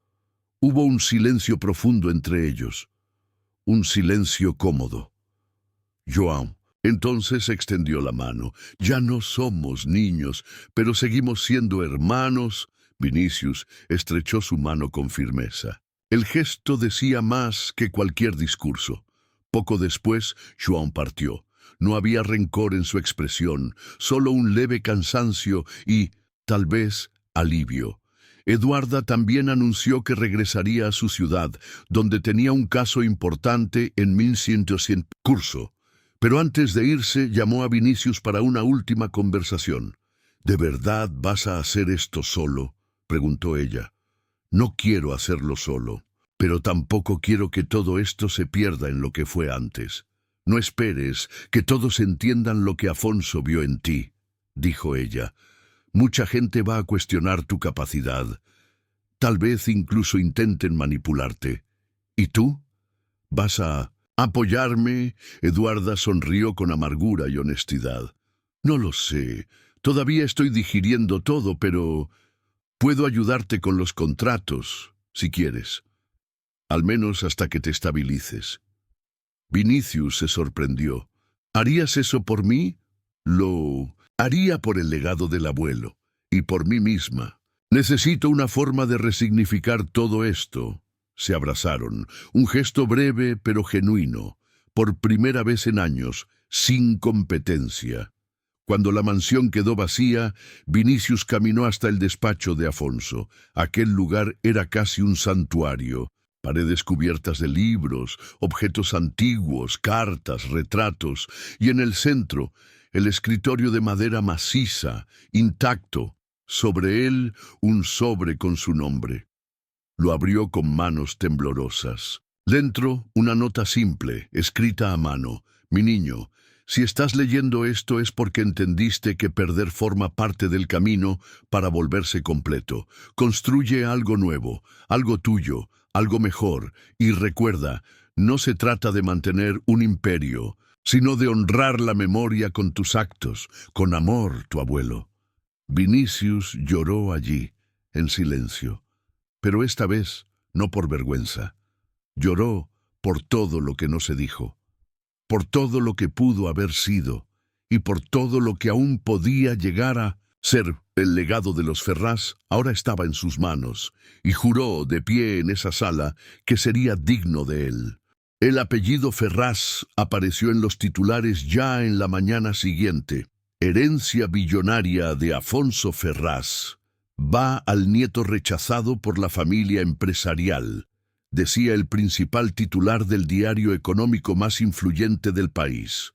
Hubo un silencio profundo entre ellos. Un silencio cómodo. João entonces extendió la mano. Ya no somos niños, pero seguimos siendo hermanos. Vinicius estrechó su mano con firmeza. El gesto decía más que cualquier discurso. Poco después, João partió. No había rencor en su expresión, solo un leve cansancio y, tal vez, alivio. Eduarda también anunció que regresaría a su ciudad, donde tenía un caso importante en 1100 curso. Pero antes de irse, llamó a Vinicius para una última conversación. ¿De verdad vas a hacer esto solo?, preguntó ella. No quiero hacerlo solo, pero tampoco quiero que todo esto se pierda en lo que fue antes. No esperes que todos entiendan lo que Afonso vio en ti, dijo ella. Mucha gente va a cuestionar tu capacidad. Tal vez incluso intenten manipularte. ¿Y tú? ¿Vas a apoyarme? Eduarda sonrió con amargura y honestidad. No lo sé. Todavía estoy digiriendo todo, pero puedo ayudarte con los contratos, si quieres. Al menos hasta que te estabilices. Vinicius se sorprendió. ¿Harías eso por mí? Lo haría por el legado del abuelo y por mí misma. Necesito una forma de resignificar todo esto. Se abrazaron, un gesto breve pero genuino, por primera vez en años, sin competencia. Cuando la mansión quedó vacía, Vinicius caminó hasta el despacho de Afonso. Aquel lugar era casi un santuario. Paredes cubiertas de libros, objetos antiguos, cartas, retratos, y en el centro, el escritorio de madera maciza, intacto. Sobre él, un sobre con su nombre. Lo abrió con manos temblorosas. Dentro, una nota simple, escrita a mano. Mi niño, si estás leyendo esto es porque entendiste que perder forma parte del camino para volverse completo. Construye algo nuevo, algo tuyo, algo mejor. Y recuerda, no se trata de mantener un imperio, sino de honrar la memoria con tus actos, con amor, tu abuelo. Vinicius lloró allí, en silencio. Pero esta vez, no por vergüenza. Lloró por todo lo que no se dijo, por todo lo que pudo haber sido, y por todo lo que aún podía llegar a ser. El legado de los Ferraz ahora estaba en sus manos, y juró de pie en esa sala que sería digno de él. El apellido Ferraz apareció en los titulares ya en la mañana siguiente. Herencia billonaria de Afonso Ferraz. Va al nieto rechazado por la familia empresarial, decía el principal titular del diario económico más influyente del país.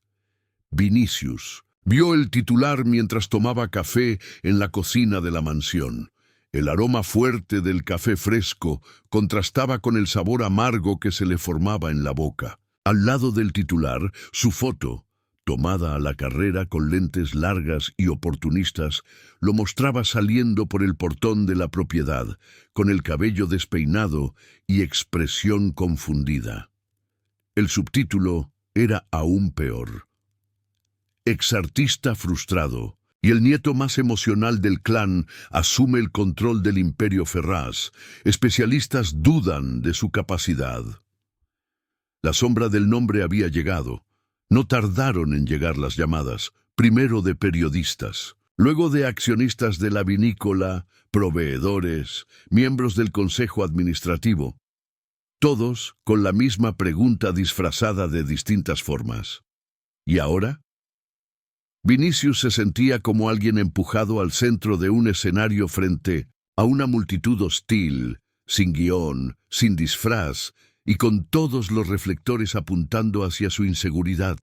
Vinicius vio el titular mientras tomaba café en la cocina de la mansión. El aroma fuerte del café fresco contrastaba con el sabor amargo que se le formaba en la boca. Al lado del titular, su foto, tomada a la carrera con lentes largas y oportunistas, lo mostraba saliendo por el portón de la propiedad, con el cabello despeinado y expresión confundida. El subtítulo era aún peor. Exartista frustrado, y el nieto más emocional del clan asume el control del imperio Ferraz. Especialistas dudan de su capacidad. La sombra del nombre había llegado. No tardaron en llegar las llamadas, primero de periodistas, luego de accionistas de la vinícola, proveedores, miembros del consejo administrativo, todos con la misma pregunta disfrazada de distintas formas. ¿Y ahora? Vinicius se sentía como alguien empujado al centro de un escenario frente a una multitud hostil, sin guión, sin disfraz, y con todos los reflectores apuntando hacia su inseguridad.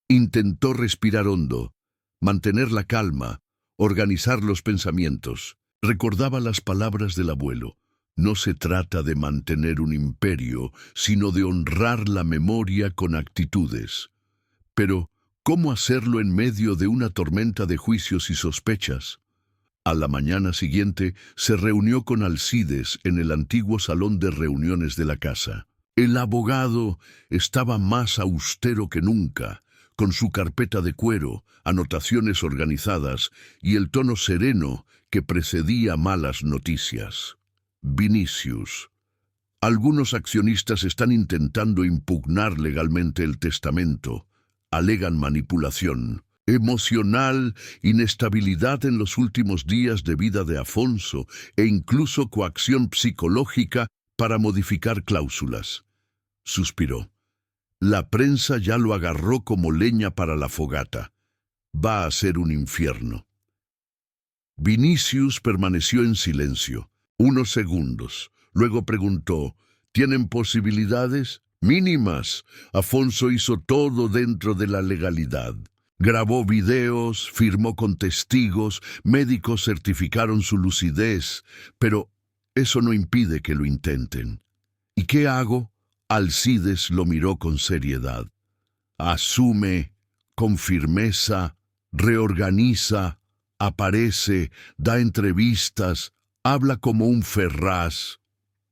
Intentó respirar hondo, mantener la calma, organizar los pensamientos. Recordaba las palabras del abuelo. No se trata de mantener un imperio, sino de honrar la memoria con actitudes. Pero, ¿cómo hacerlo en medio de una tormenta de juicios y sospechas? A la mañana siguiente se reunió con Alcides en el antiguo salón de reuniones de la casa. El abogado estaba más austero que nunca, con su carpeta de cuero, anotaciones organizadas y el tono sereno que precedía malas noticias. Vinicius. Algunos accionistas están intentando impugnar legalmente el testamento. Alegan manipulación emocional, inestabilidad en los últimos días de vida de Afonso e incluso coacción psicológica para modificar cláusulas. Suspiró. La prensa ya lo agarró como leña para la fogata. Va a ser un infierno. Vinicius permaneció en silencio, unos segundos. Luego preguntó, ¿tienen posibilidades? Mínimas. Afonso hizo todo dentro de la legalidad. Grabó videos, firmó con testigos, médicos certificaron su lucidez, pero eso no impide que lo intenten. ¿Y qué hago? Alcides lo miró con seriedad. Asume, con firmeza, reorganiza, aparece, da entrevistas, habla como un Ferraz.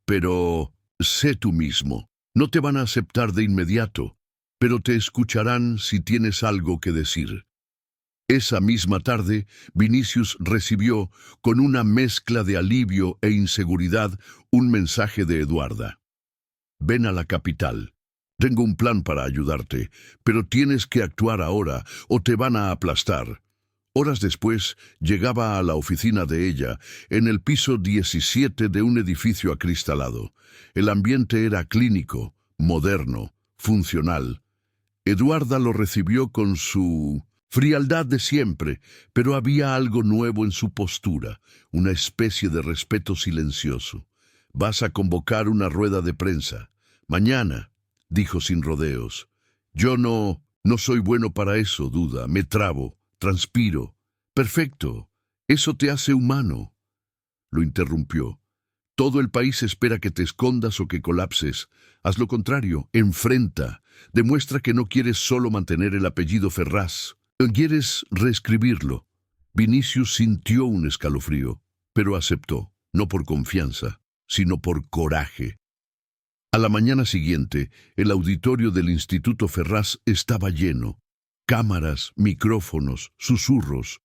Pero sé tú mismo, no te van a aceptar de inmediato, pero te escucharán si tienes algo que decir. Esa misma tarde, Vinicius recibió, con una mezcla de alivio e inseguridad, un mensaje de Eduarda. Ven a la capital. Tengo un plan para ayudarte, pero tienes que actuar ahora o te van a aplastar. Horas después, llegaba a la oficina de ella, en el piso 17 de un edificio acristalado. El ambiente era clínico, moderno, funcional. Eduarda lo recibió con su frialdad de siempre, pero había algo nuevo en su postura, una especie de respeto silencioso. Vas a convocar una rueda de prensa. Mañana, dijo sin rodeos. Yo no soy bueno para eso, Duda. Me trabo, transpiro. Perfecto. Eso te hace humano. Lo interrumpió. Todo el país espera que te escondas o que colapses. Haz lo contrario, enfrenta. Demuestra que no quieres solo mantener el apellido Ferraz. Quieres reescribirlo. Vinicius sintió un escalofrío, pero aceptó, no por confianza, sino por coraje. A la mañana siguiente, el auditorio del Instituto Ferraz estaba lleno. Cámaras, micrófonos, susurros.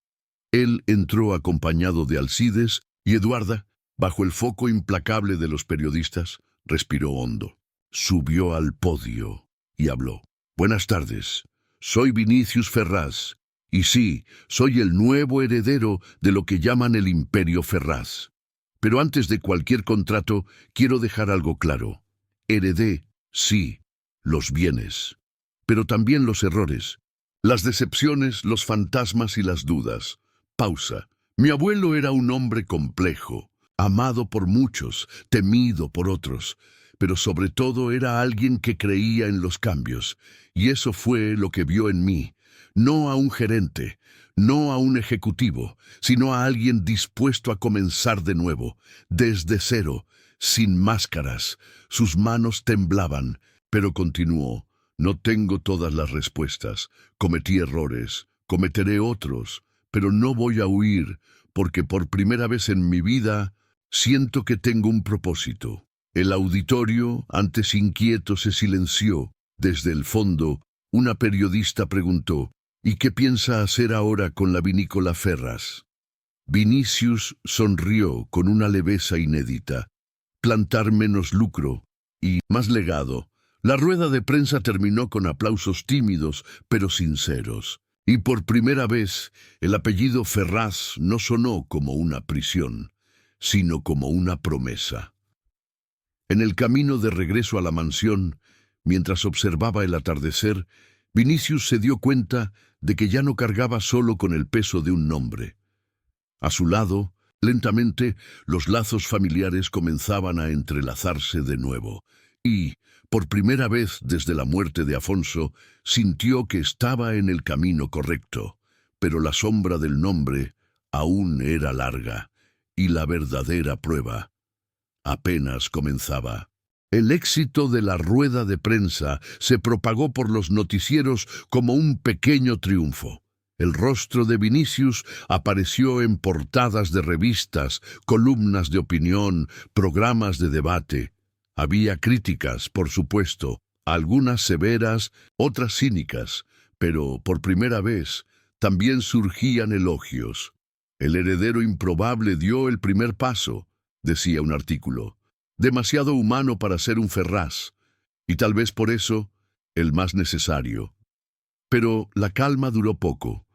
Él entró acompañado de Alcides y Eduarda, bajo el foco implacable de los periodistas, respiró hondo. Subió al podio y habló. Buenas tardes. Soy Vinicius Ferraz. Y sí, soy el nuevo heredero de lo que llaman el Imperio Ferraz. Pero antes de cualquier contrato, quiero dejar algo claro. Heredé, sí, los bienes, pero también los errores, las decepciones, los fantasmas y las dudas. Pausa. Mi abuelo era un hombre complejo, amado por muchos, temido por otros, pero sobre todo era alguien que creía en los cambios, y eso fue lo que vio en mí. No a un gerente, no a un ejecutivo, sino a alguien dispuesto a comenzar de nuevo, desde cero, sin máscaras. Sus manos temblaban, pero continuó. No tengo todas las respuestas. Cometí errores, cometeré otros, pero no voy a huir, porque por primera vez en mi vida siento que tengo un propósito. El auditorio, antes inquieto, se silenció. Desde el fondo, una periodista preguntó, ¿y qué piensa hacer ahora con la vinícola Ferraz? Vinicius sonrió con una leveza inédita. Plantar menos lucro y más legado. La rueda de prensa terminó con aplausos tímidos, pero sinceros. Y por primera vez, el apellido Ferraz no sonó como una prisión, sino como una promesa. En el camino de regreso a la mansión, mientras observaba el atardecer, Vinicius se dio cuenta de que ya no cargaba solo con el peso de un nombre. A su lado, lentamente, los lazos familiares comenzaban a entrelazarse de nuevo, y, por primera vez desde la muerte de Afonso, sintió que estaba en el camino correcto, pero la sombra del nombre aún era larga, y la verdadera prueba apenas comenzaba. El éxito de la rueda de prensa se propagó por los noticieros como un pequeño triunfo. El rostro de Vinicius apareció en portadas de revistas, columnas de opinión, programas de debate. Había críticas, por supuesto, algunas severas, otras cínicas, pero por primera vez también surgían elogios. El heredero improbable dio el primer paso, decía un artículo. Demasiado humano para ser un Ferraz, y tal vez por eso, el más necesario. Pero la calma duró poco.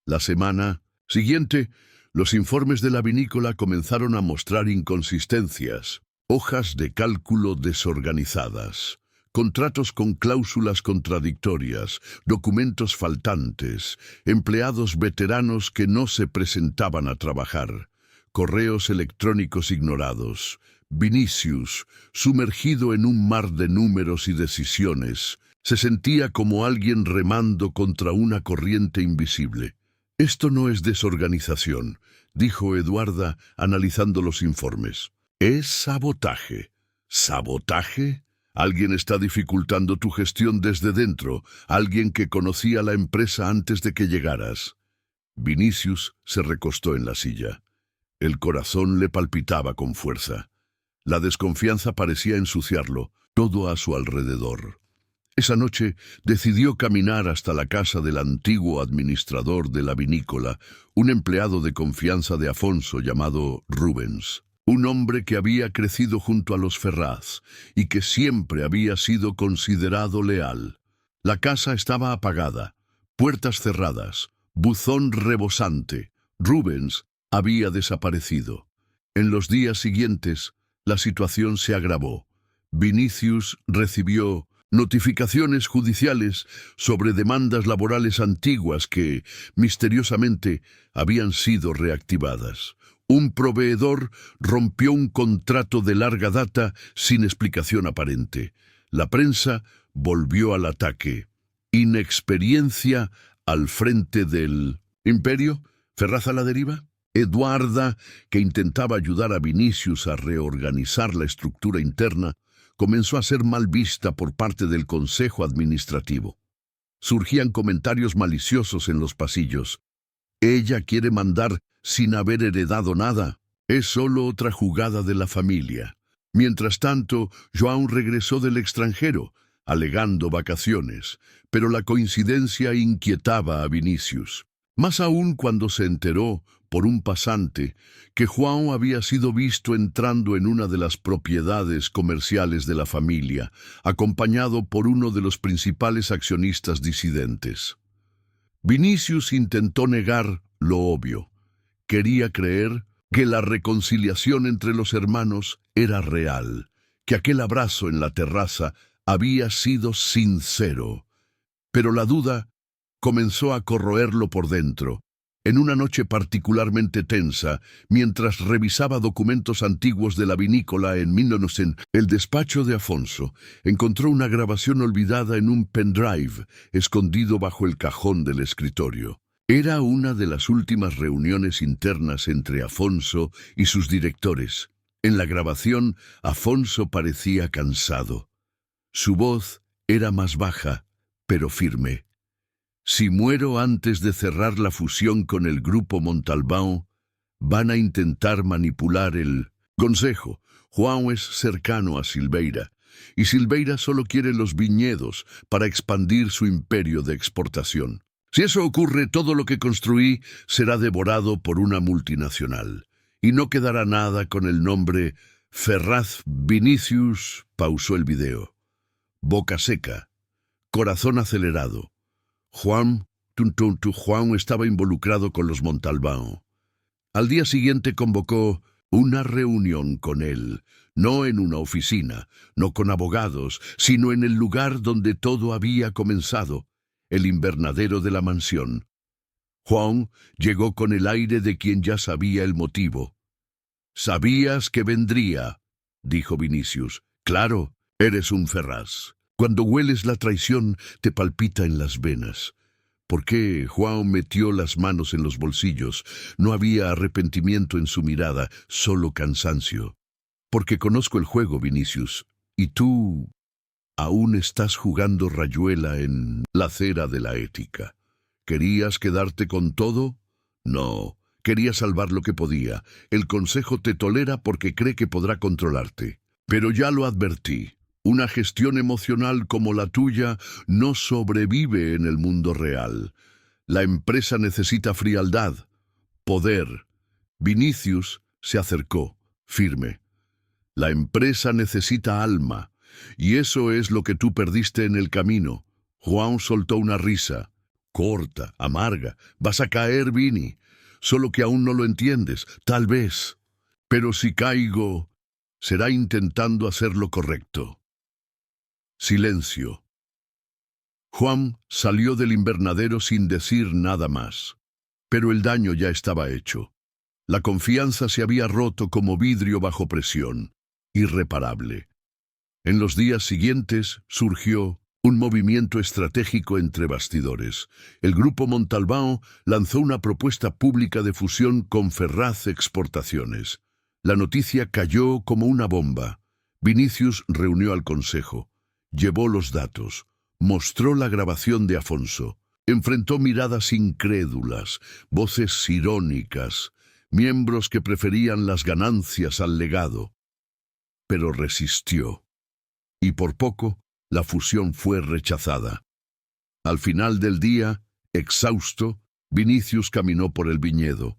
La semana siguiente, los informes de la vinícola comenzaron a mostrar inconsistencias, hojas de cálculo desorganizadas, contratos con cláusulas contradictorias, documentos faltantes, empleados veteranos que no se presentaban a trabajar, correos electrónicos ignorados. Vinicius, sumergido en un mar de números y decisiones, se sentía como alguien remando contra una corriente invisible. «Esto no es desorganización», dijo Eduarda, analizando los informes. «Es sabotaje». ¿Sabotaje? Alguien está dificultando tu gestión desde dentro, alguien que conocía la empresa antes de que llegaras. Vinicius se recostó en la silla. El corazón le palpitaba con fuerza. La desconfianza parecía ensuciarlo, todo a su alrededor. Esa noche decidió caminar hasta la casa del antiguo administrador de la vinícola, un empleado de confianza de Afonso llamado Rubens, un hombre que había crecido junto a los Ferraz y que siempre había sido considerado leal. La casa estaba apagada, puertas cerradas, buzón rebosante. Rubens había desaparecido. En los días siguientes, la situación se agravó. Vinicius recibió notificaciones judiciales sobre demandas laborales antiguas que, misteriosamente, habían sido reactivadas. Un proveedor rompió un contrato de larga data sin explicación aparente. La prensa volvió al ataque. Inexperiencia al frente del imperio. ¿Ferraz a la deriva? Eduarda, que intentaba ayudar a Vinicius a reorganizar la estructura interna, comenzó a ser mal vista por parte del Consejo Administrativo. Surgían comentarios maliciosos en los pasillos. Ella quiere mandar sin haber heredado nada. Es solo otra jugada de la familia. Mientras tanto, João regresó del extranjero, alegando vacaciones, pero la coincidencia inquietaba a Vinicius. Más aún cuando se enteró, por un pasante, que João había sido visto entrando en una de las propiedades comerciales de la familia, acompañado por uno de los principales accionistas disidentes. Vinicius intentó negar lo obvio. Quería creer que la reconciliación entre los hermanos era real, que aquel abrazo en la terraza había sido sincero. Pero la duda comenzó a corroerlo por dentro. En una noche particularmente tensa, mientras revisaba documentos antiguos de la vinícola en 1900, el despacho de Afonso encontró una grabación olvidada en un pendrive, escondido bajo el cajón del escritorio. Era una de las últimas reuniones internas entre Afonso y sus directores. En la grabación, Afonso parecía cansado. Su voz era más baja, pero firme. Si muero antes de cerrar la fusión con el grupo Montalbán, van a intentar manipular el consejo. João es cercano a Silveira, y Silveira solo quiere los viñedos para expandir su imperio de exportación. Si eso ocurre, todo lo que construí será devorado por una multinacional, y no quedará nada con el nombre Ferraz. Vinicius pausó el video. Boca seca, corazón acelerado. João estaba involucrado con los Montalbán. Al día siguiente convocó una reunión con él, no en una oficina, no con abogados, sino en el lugar donde todo había comenzado, el invernadero de la mansión. Juan llegó con el aire de quien ya sabía el motivo. «Sabías que vendría», dijo Vinicius. «Claro, eres un Ferraz. Cuando hueles la traición, te palpita en las venas». ¿Por qué Juan metió las manos en los bolsillos? No había arrepentimiento en su mirada, solo cansancio. «Porque conozco el juego, Vinicius, y tú aún estás jugando rayuela en la acera de la ética. ¿Querías quedarte con todo? No, quería salvar lo que podía. El consejo te tolera porque cree que podrá controlarte. Pero ya lo advertí. Una gestión emocional como la tuya no sobrevive en el mundo real. La empresa necesita frialdad, poder». Vinicius se acercó, firme. «La empresa necesita alma, y eso es lo que tú perdiste en el camino». Juan soltó una risa, corta, amarga. «Vas a caer, Vini, solo que aún no lo entiendes, tal vez. Pero si caigo, será intentando hacer lo correcto». Silencio. Juan salió del invernadero sin decir nada más. Pero el daño ya estaba hecho. La confianza se había roto como vidrio bajo presión, irreparable. En los días siguientes surgió un movimiento estratégico entre bastidores. El grupo Montalbán lanzó una propuesta pública de fusión con Ferraz Exportaciones. La noticia cayó como una bomba. Vinicius reunió al consejo. Llevó los datos, mostró la grabación de Afonso, enfrentó miradas incrédulas, voces irónicas, miembros que preferían las ganancias al legado. Pero resistió, y por poco la fusión fue rechazada. Al final del día, exhausto, Vinicius caminó por el viñedo.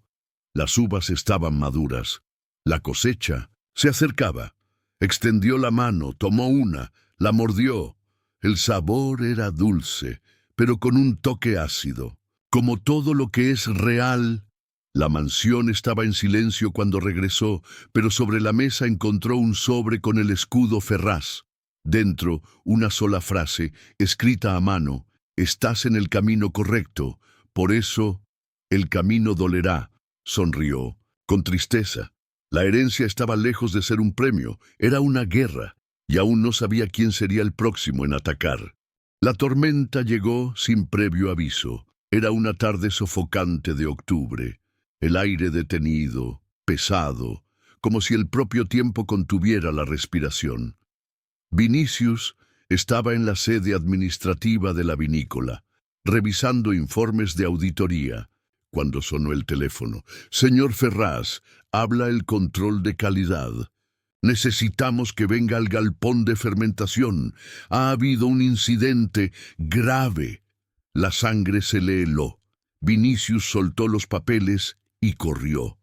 Las uvas estaban maduras. La cosecha se acercaba. Extendió la mano, tomó una, la mordió. El sabor era dulce, pero con un toque ácido. Como todo lo que es real. La mansión estaba en silencio cuando regresó, pero sobre la mesa encontró un sobre con el escudo Ferraz. Dentro, una sola frase, escrita a mano: «Estás en el camino correcto, por eso el camino dolerá». Sonrió, con tristeza. La herencia estaba lejos de ser un premio, era una guerra. Y aún no sabía quién sería el próximo en atacar. La tormenta llegó sin previo aviso. Era una tarde sofocante de octubre. El aire detenido, pesado, como si el propio tiempo contuviera la respiración. Vinicius estaba en la sede administrativa de la vinícola, revisando informes de auditoría, cuando sonó el teléfono. «Señor Ferraz, habla el control de calidad. Necesitamos que venga al galpón de fermentación. Ha habido un incidente grave». La sangre se le heló. Vinicius soltó los papeles y corrió.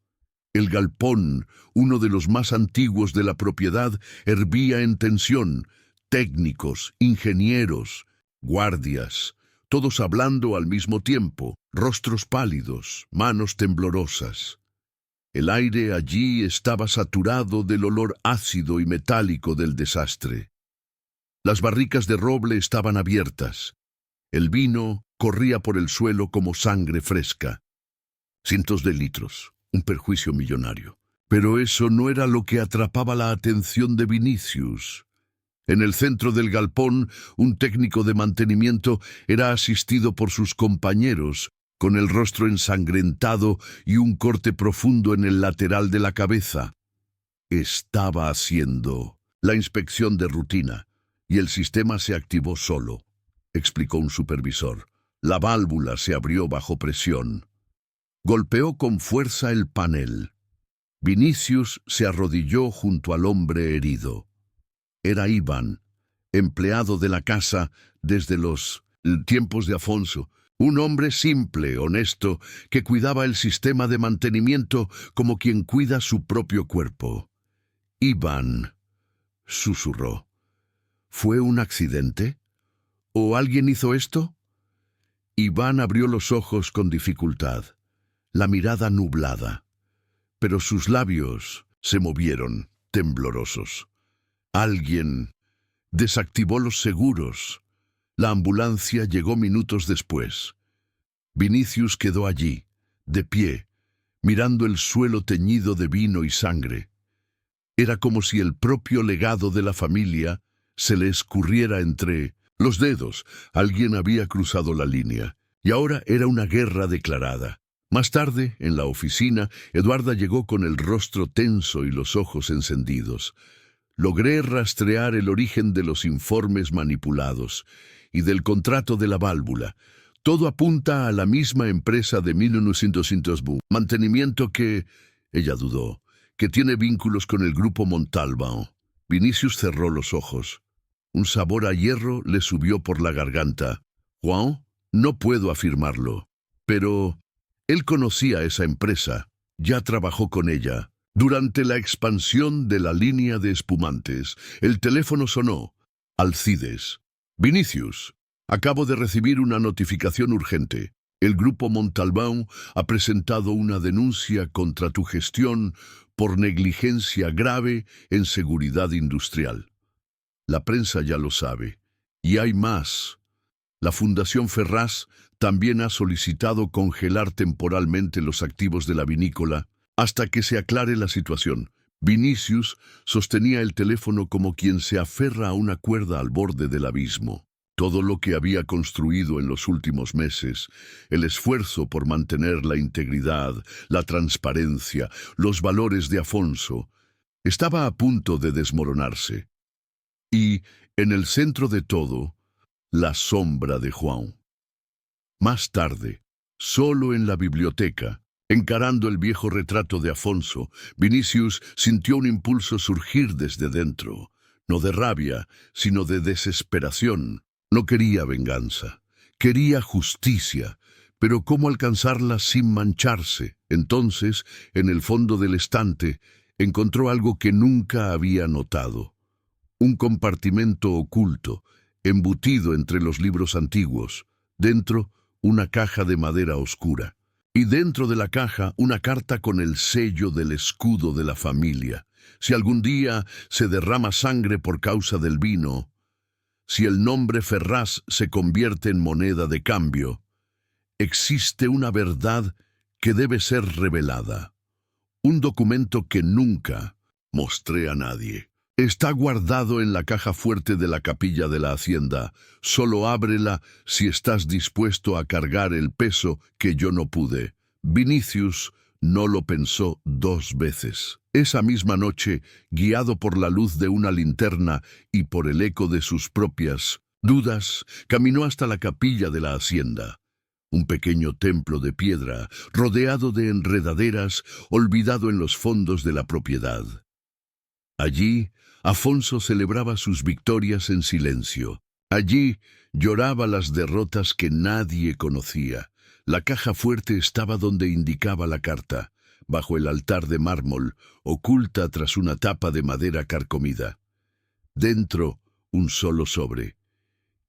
El galpón, uno de los más antiguos de la propiedad, hervía en tensión. Técnicos, ingenieros, guardias, todos hablando al mismo tiempo, rostros pálidos, manos temblorosas. El aire allí estaba saturado del olor ácido y metálico del desastre. Las barricas de roble estaban abiertas. El vino corría por el suelo como sangre fresca. Cientos de litros, un perjuicio millonario. Pero eso no era lo que atrapaba la atención de Vinicius. En el centro del galpón, un técnico de mantenimiento era asistido por sus compañeros, con el rostro ensangrentado y un corte profundo en el lateral de la cabeza. Estaba haciendo la inspección de rutina, y el sistema se activó solo, explicó un supervisor. La válvula se abrió bajo presión. Golpeó con fuerza el panel. Vinicius se arrodilló junto al hombre herido. Era Iván, empleado de la casa desde los tiempos de Afonso. Un hombre simple, honesto, que cuidaba el sistema de mantenimiento como quien cuida su propio cuerpo. «Iván», susurró. «¿Fue un accidente? ¿O alguien hizo esto?» Iván abrió los ojos con dificultad, la mirada nublada, pero sus labios se movieron, temblorosos. «Alguien desactivó los seguros. La ambulancia llegó minutos después. Vinicius quedó allí, de pie, mirando el suelo teñido de vino y sangre. Era como si el propio legado de la familia se le escurriera entre los dedos. Alguien había cruzado la línea, y ahora era una guerra declarada. Más tarde, en la oficina, Eduarda llegó con el rostro tenso y los ojos encendidos. Logré rastrear el origen de los informes manipulados y del contrato de la válvula. Todo apunta a la misma empresa de 1900 mantenimiento que, ella dudó, que tiene vínculos con el grupo Montalbán. Vinicius cerró los ojos. Un sabor a hierro le subió por la garganta. Juan, no puedo afirmarlo, pero él conocía esa empresa, ya trabajó con ella. Durante la expansión de la línea de espumantes, el teléfono sonó. Alcides. Vinicius, acabo de recibir una notificación urgente. El grupo Montalbán ha presentado una denuncia contra tu gestión por negligencia grave en seguridad industrial. La prensa ya lo sabe. Y hay más. La Fundación Ferraz también ha solicitado congelar temporalmente los activos de la vinícola hasta que se aclare la situación. Vinicius sostenía el teléfono como quien se aferra a una cuerda al borde del abismo. Todo lo que había construido en los últimos meses, el esfuerzo por mantener la integridad, la transparencia, los valores de Afonso, estaba a punto de desmoronarse. Y, en el centro de todo, la sombra de Juan. Más tarde, solo en la biblioteca, encarando el viejo retrato de Afonso, Vinicius sintió un impulso surgir desde dentro, no de rabia, sino de desesperación. No quería venganza, quería justicia, pero ¿cómo alcanzarla sin mancharse? Entonces, en el fondo del estante, encontró algo que nunca había notado. Un compartimento oculto, embutido entre los libros antiguos. Dentro, una caja de madera oscura. Y dentro de la caja, una carta con el sello del escudo de la familia. Si algún día se derrama sangre por causa del vino, si el nombre Ferraz se convierte en moneda de cambio, existe una verdad que debe ser revelada. Un documento que nunca mostré a nadie. Está guardado en la caja fuerte de la capilla de la hacienda. Solo ábrela si estás dispuesto a cargar el peso que yo no pude. Vinicius no lo pensó 2 veces. Esa misma noche, guiado por la luz de una linterna y por el eco de sus propias dudas, caminó hasta la capilla de la hacienda. Un pequeño templo de piedra, rodeado de enredaderas, olvidado en los fondos de la propiedad. Allí, Afonso celebraba sus victorias en silencio. Allí lloraba las derrotas que nadie conocía. La caja fuerte estaba donde indicaba la carta, bajo el altar de mármol, oculta tras una tapa de madera carcomida. Dentro, un solo sobre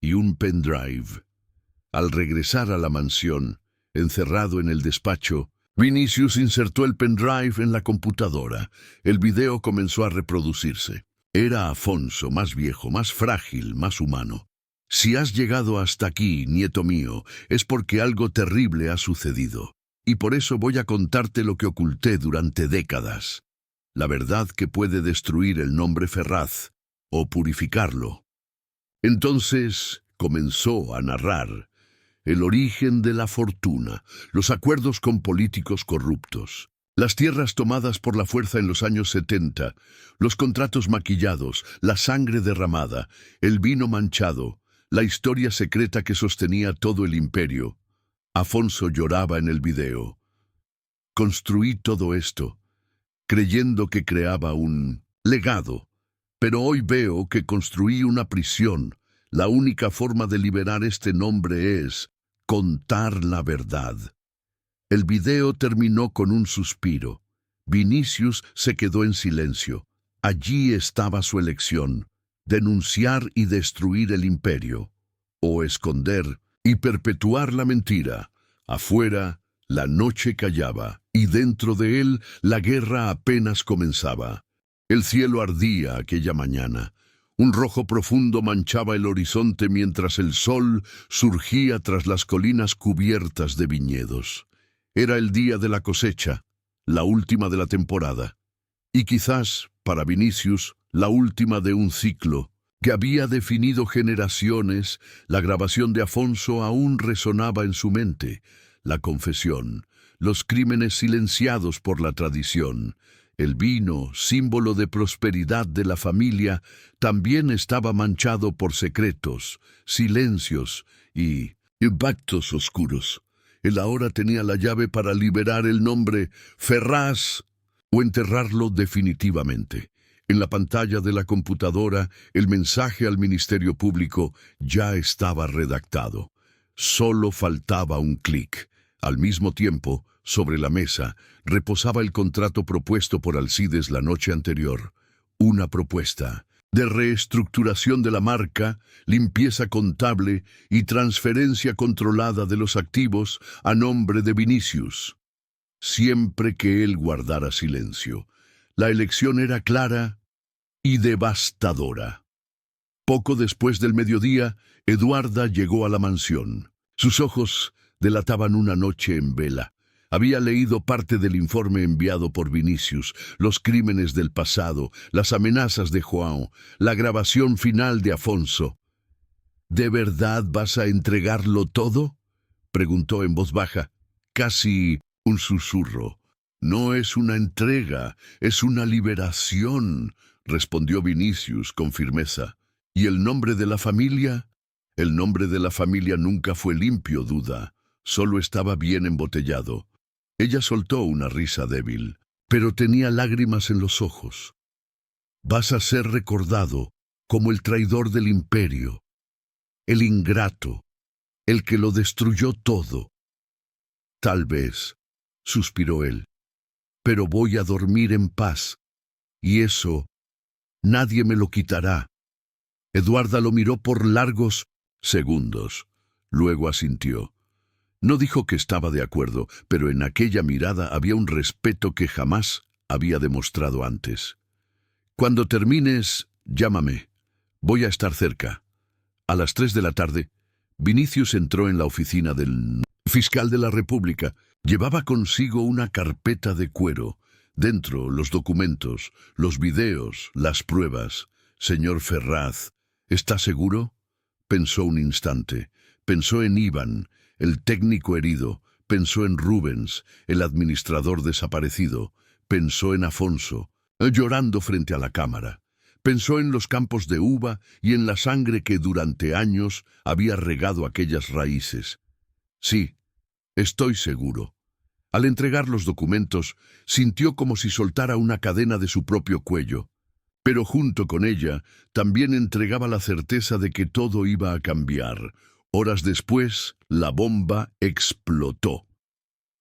y un pendrive. Al regresar a la mansión, encerrado en el despacho, Vinicius insertó el pendrive en la computadora. El video comenzó a reproducirse. Era Afonso, más viejo, más frágil, más humano. Si has llegado hasta aquí, nieto mío, es porque algo terrible ha sucedido. Y por eso voy a contarte lo que oculté durante décadas. La verdad que puede destruir el nombre Ferraz o purificarlo. Entonces comenzó a narrar el origen de la fortuna, los acuerdos con políticos corruptos, las tierras tomadas por la fuerza en los años 70, los contratos maquillados, la sangre derramada, el vino manchado, la historia secreta que sostenía todo el imperio. Afonso lloraba en el video. Construí todo esto, creyendo que creaba un legado, pero hoy veo que construí una prisión. La única forma de liberar este nombre es contar la verdad. El video terminó con un suspiro. Vinicius se quedó en silencio. Allí estaba su elección: denunciar y destruir el imperio, o esconder y perpetuar la mentira. Afuera, la noche callaba, y dentro de él, la guerra apenas comenzaba. El cielo ardía aquella mañana. Un rojo profundo manchaba el horizonte mientras el sol surgía tras las colinas cubiertas de viñedos. Era el día de la cosecha, la última de la temporada, y quizás, para Vinicius, la última de un ciclo que había definido generaciones. La grabación de Afonso aún resonaba en su mente, la confesión, los crímenes silenciados por la tradición. El vino, símbolo de prosperidad de la familia, también estaba manchado por secretos, silencios y pactos oscuros. Él ahora tenía la llave para liberar el nombre Ferraz o enterrarlo definitivamente. En la pantalla de la computadora, el mensaje al Ministerio Público ya estaba redactado. Solo faltaba un clic. Al mismo tiempo, sobre la mesa, reposaba el contrato propuesto por Alcides la noche anterior. Una propuesta de reestructuración de la marca, limpieza contable y transferencia controlada de los activos a nombre de Vinicius. Siempre que él guardara silencio, la elección era clara y devastadora. Poco después del mediodía, Eduarda llegó a la mansión. Sus ojos delataban una noche en vela. Había leído parte del informe enviado por Vinicius, los crímenes del pasado, las amenazas de João, la grabación final de Afonso. ¿De verdad vas a entregarlo todo?, preguntó en voz baja, casi un susurro. No es una entrega, es una liberación, respondió Vinicius con firmeza. ¿Y el nombre de la familia? El nombre de la familia nunca fue limpio, Duda. Solo estaba bien embotellado. Ella soltó una risa débil, pero tenía lágrimas en los ojos. Vas a ser recordado como el traidor del imperio, el ingrato, el que lo destruyó todo. Tal vez, suspiró él, pero voy a dormir en paz, y eso nadie me lo quitará. Eduarda lo miró por largos segundos, luego asintió. No dijo que estaba de acuerdo, pero en aquella mirada había un respeto que jamás había demostrado antes. Cuando termines, llámame. Voy a estar cerca. A las 3 de la tarde, Vinicius entró en la oficina del fiscal de la República. Llevaba consigo una carpeta de cuero. Dentro, los documentos, los videos, las pruebas. Señor Ferraz, ¿está seguro? Pensó un instante. Pensó en Iván, el técnico herido. Pensó en Rubens, el administrador desaparecido. Pensó en Afonso, llorando frente a la cámara. Pensó en los campos de uva y en la sangre que durante años había regado aquellas raíces. Sí, estoy seguro. Al entregar los documentos, sintió como si soltara una cadena de su propio cuello. Pero junto con ella, también entregaba la certeza de que todo iba a cambiar. Horas después, la bomba explotó.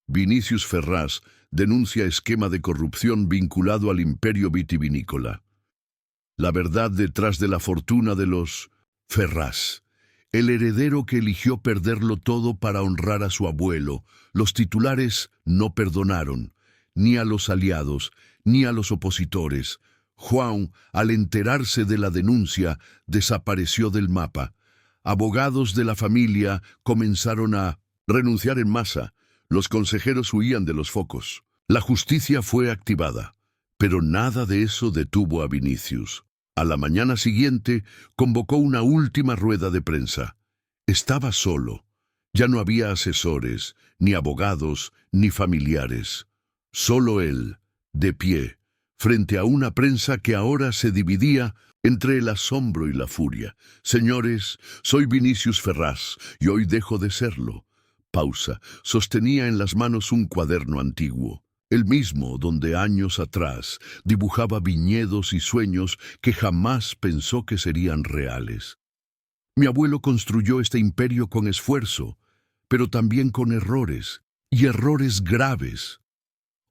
Vinicius Ferraz denuncia esquema de corrupción vinculado al imperio vitivinícola. La verdad detrás de la fortuna de los Ferraz. El heredero que eligió perderlo todo para honrar a su abuelo. Los titulares no perdonaron, ni a los aliados, ni a los opositores. João, al enterarse de la denuncia, desapareció del mapa. Abogados de la familia comenzaron a renunciar en masa. Los consejeros huían de los focos. La justicia fue activada, pero nada de eso detuvo a Vinicius. A la mañana siguiente, convocó una última rueda de prensa. Estaba solo. Ya no había asesores, ni abogados, ni familiares. Solo él, de pie, frente a una prensa que ahora se dividía entre el asombro y la furia. Señores, soy Vinicius Ferraz, y hoy dejo de serlo. Pausa. Sostenía en las manos un cuaderno antiguo, el mismo donde años atrás dibujaba viñedos y sueños que jamás pensó que serían reales. Mi abuelo construyó este imperio con esfuerzo, pero también con errores, y errores graves.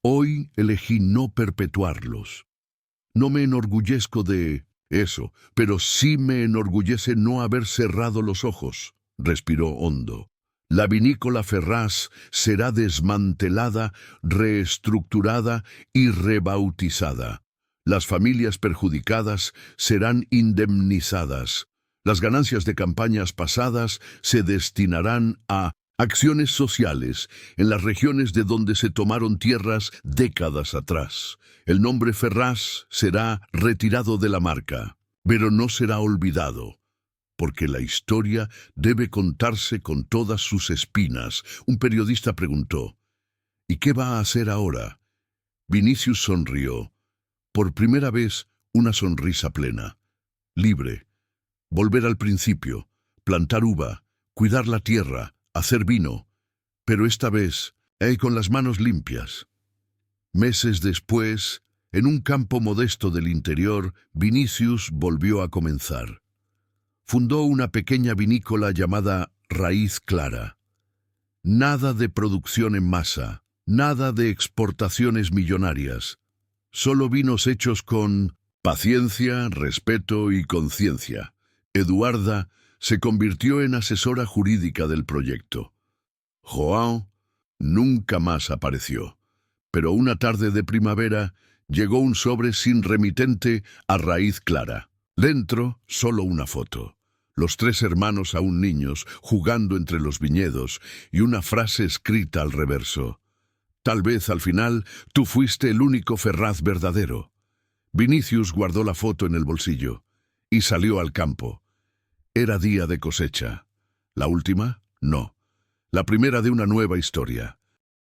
Hoy elegí no perpetuarlos. No me enorgullezco de eso, pero sí me enorgullece no haber cerrado los ojos. Respiró hondo. La vinícola Ferraz será desmantelada, reestructurada y rebautizada. Las familias perjudicadas serán indemnizadas. Las ganancias de campañas pasadas se destinarán a acciones sociales en las regiones de donde se tomaron tierras décadas atrás. El nombre Ferraz será retirado de la marca, pero no será olvidado, porque la historia debe contarse con todas sus espinas. Un periodista preguntó, ¿y qué va a hacer ahora? Vinicius sonrió. Por primera vez, una sonrisa plena. Libre. Volver al principio. Plantar uva. Cuidar la tierra. Hacer vino. Pero esta vez, con las manos limpias. Meses después, en un campo modesto del interior, Vinicius volvió a comenzar. Fundó una pequeña vinícola llamada Raíz Clara. Nada de producción en masa. Nada de exportaciones millonarias. Solo vinos hechos con paciencia, respeto y conciencia. Eduarda se convirtió en asesora jurídica del proyecto. João nunca más apareció, pero una tarde de primavera llegó un sobre sin remitente a Raíz Clara. Dentro, solo una foto. Los tres hermanos aún niños jugando entre los viñedos y una frase escrita al reverso. Tal vez al final tú fuiste el único Ferraz verdadero. Vinicius guardó la foto en el bolsillo y salió al campo. Era día de cosecha. ¿La última? No. La primera de una nueva historia.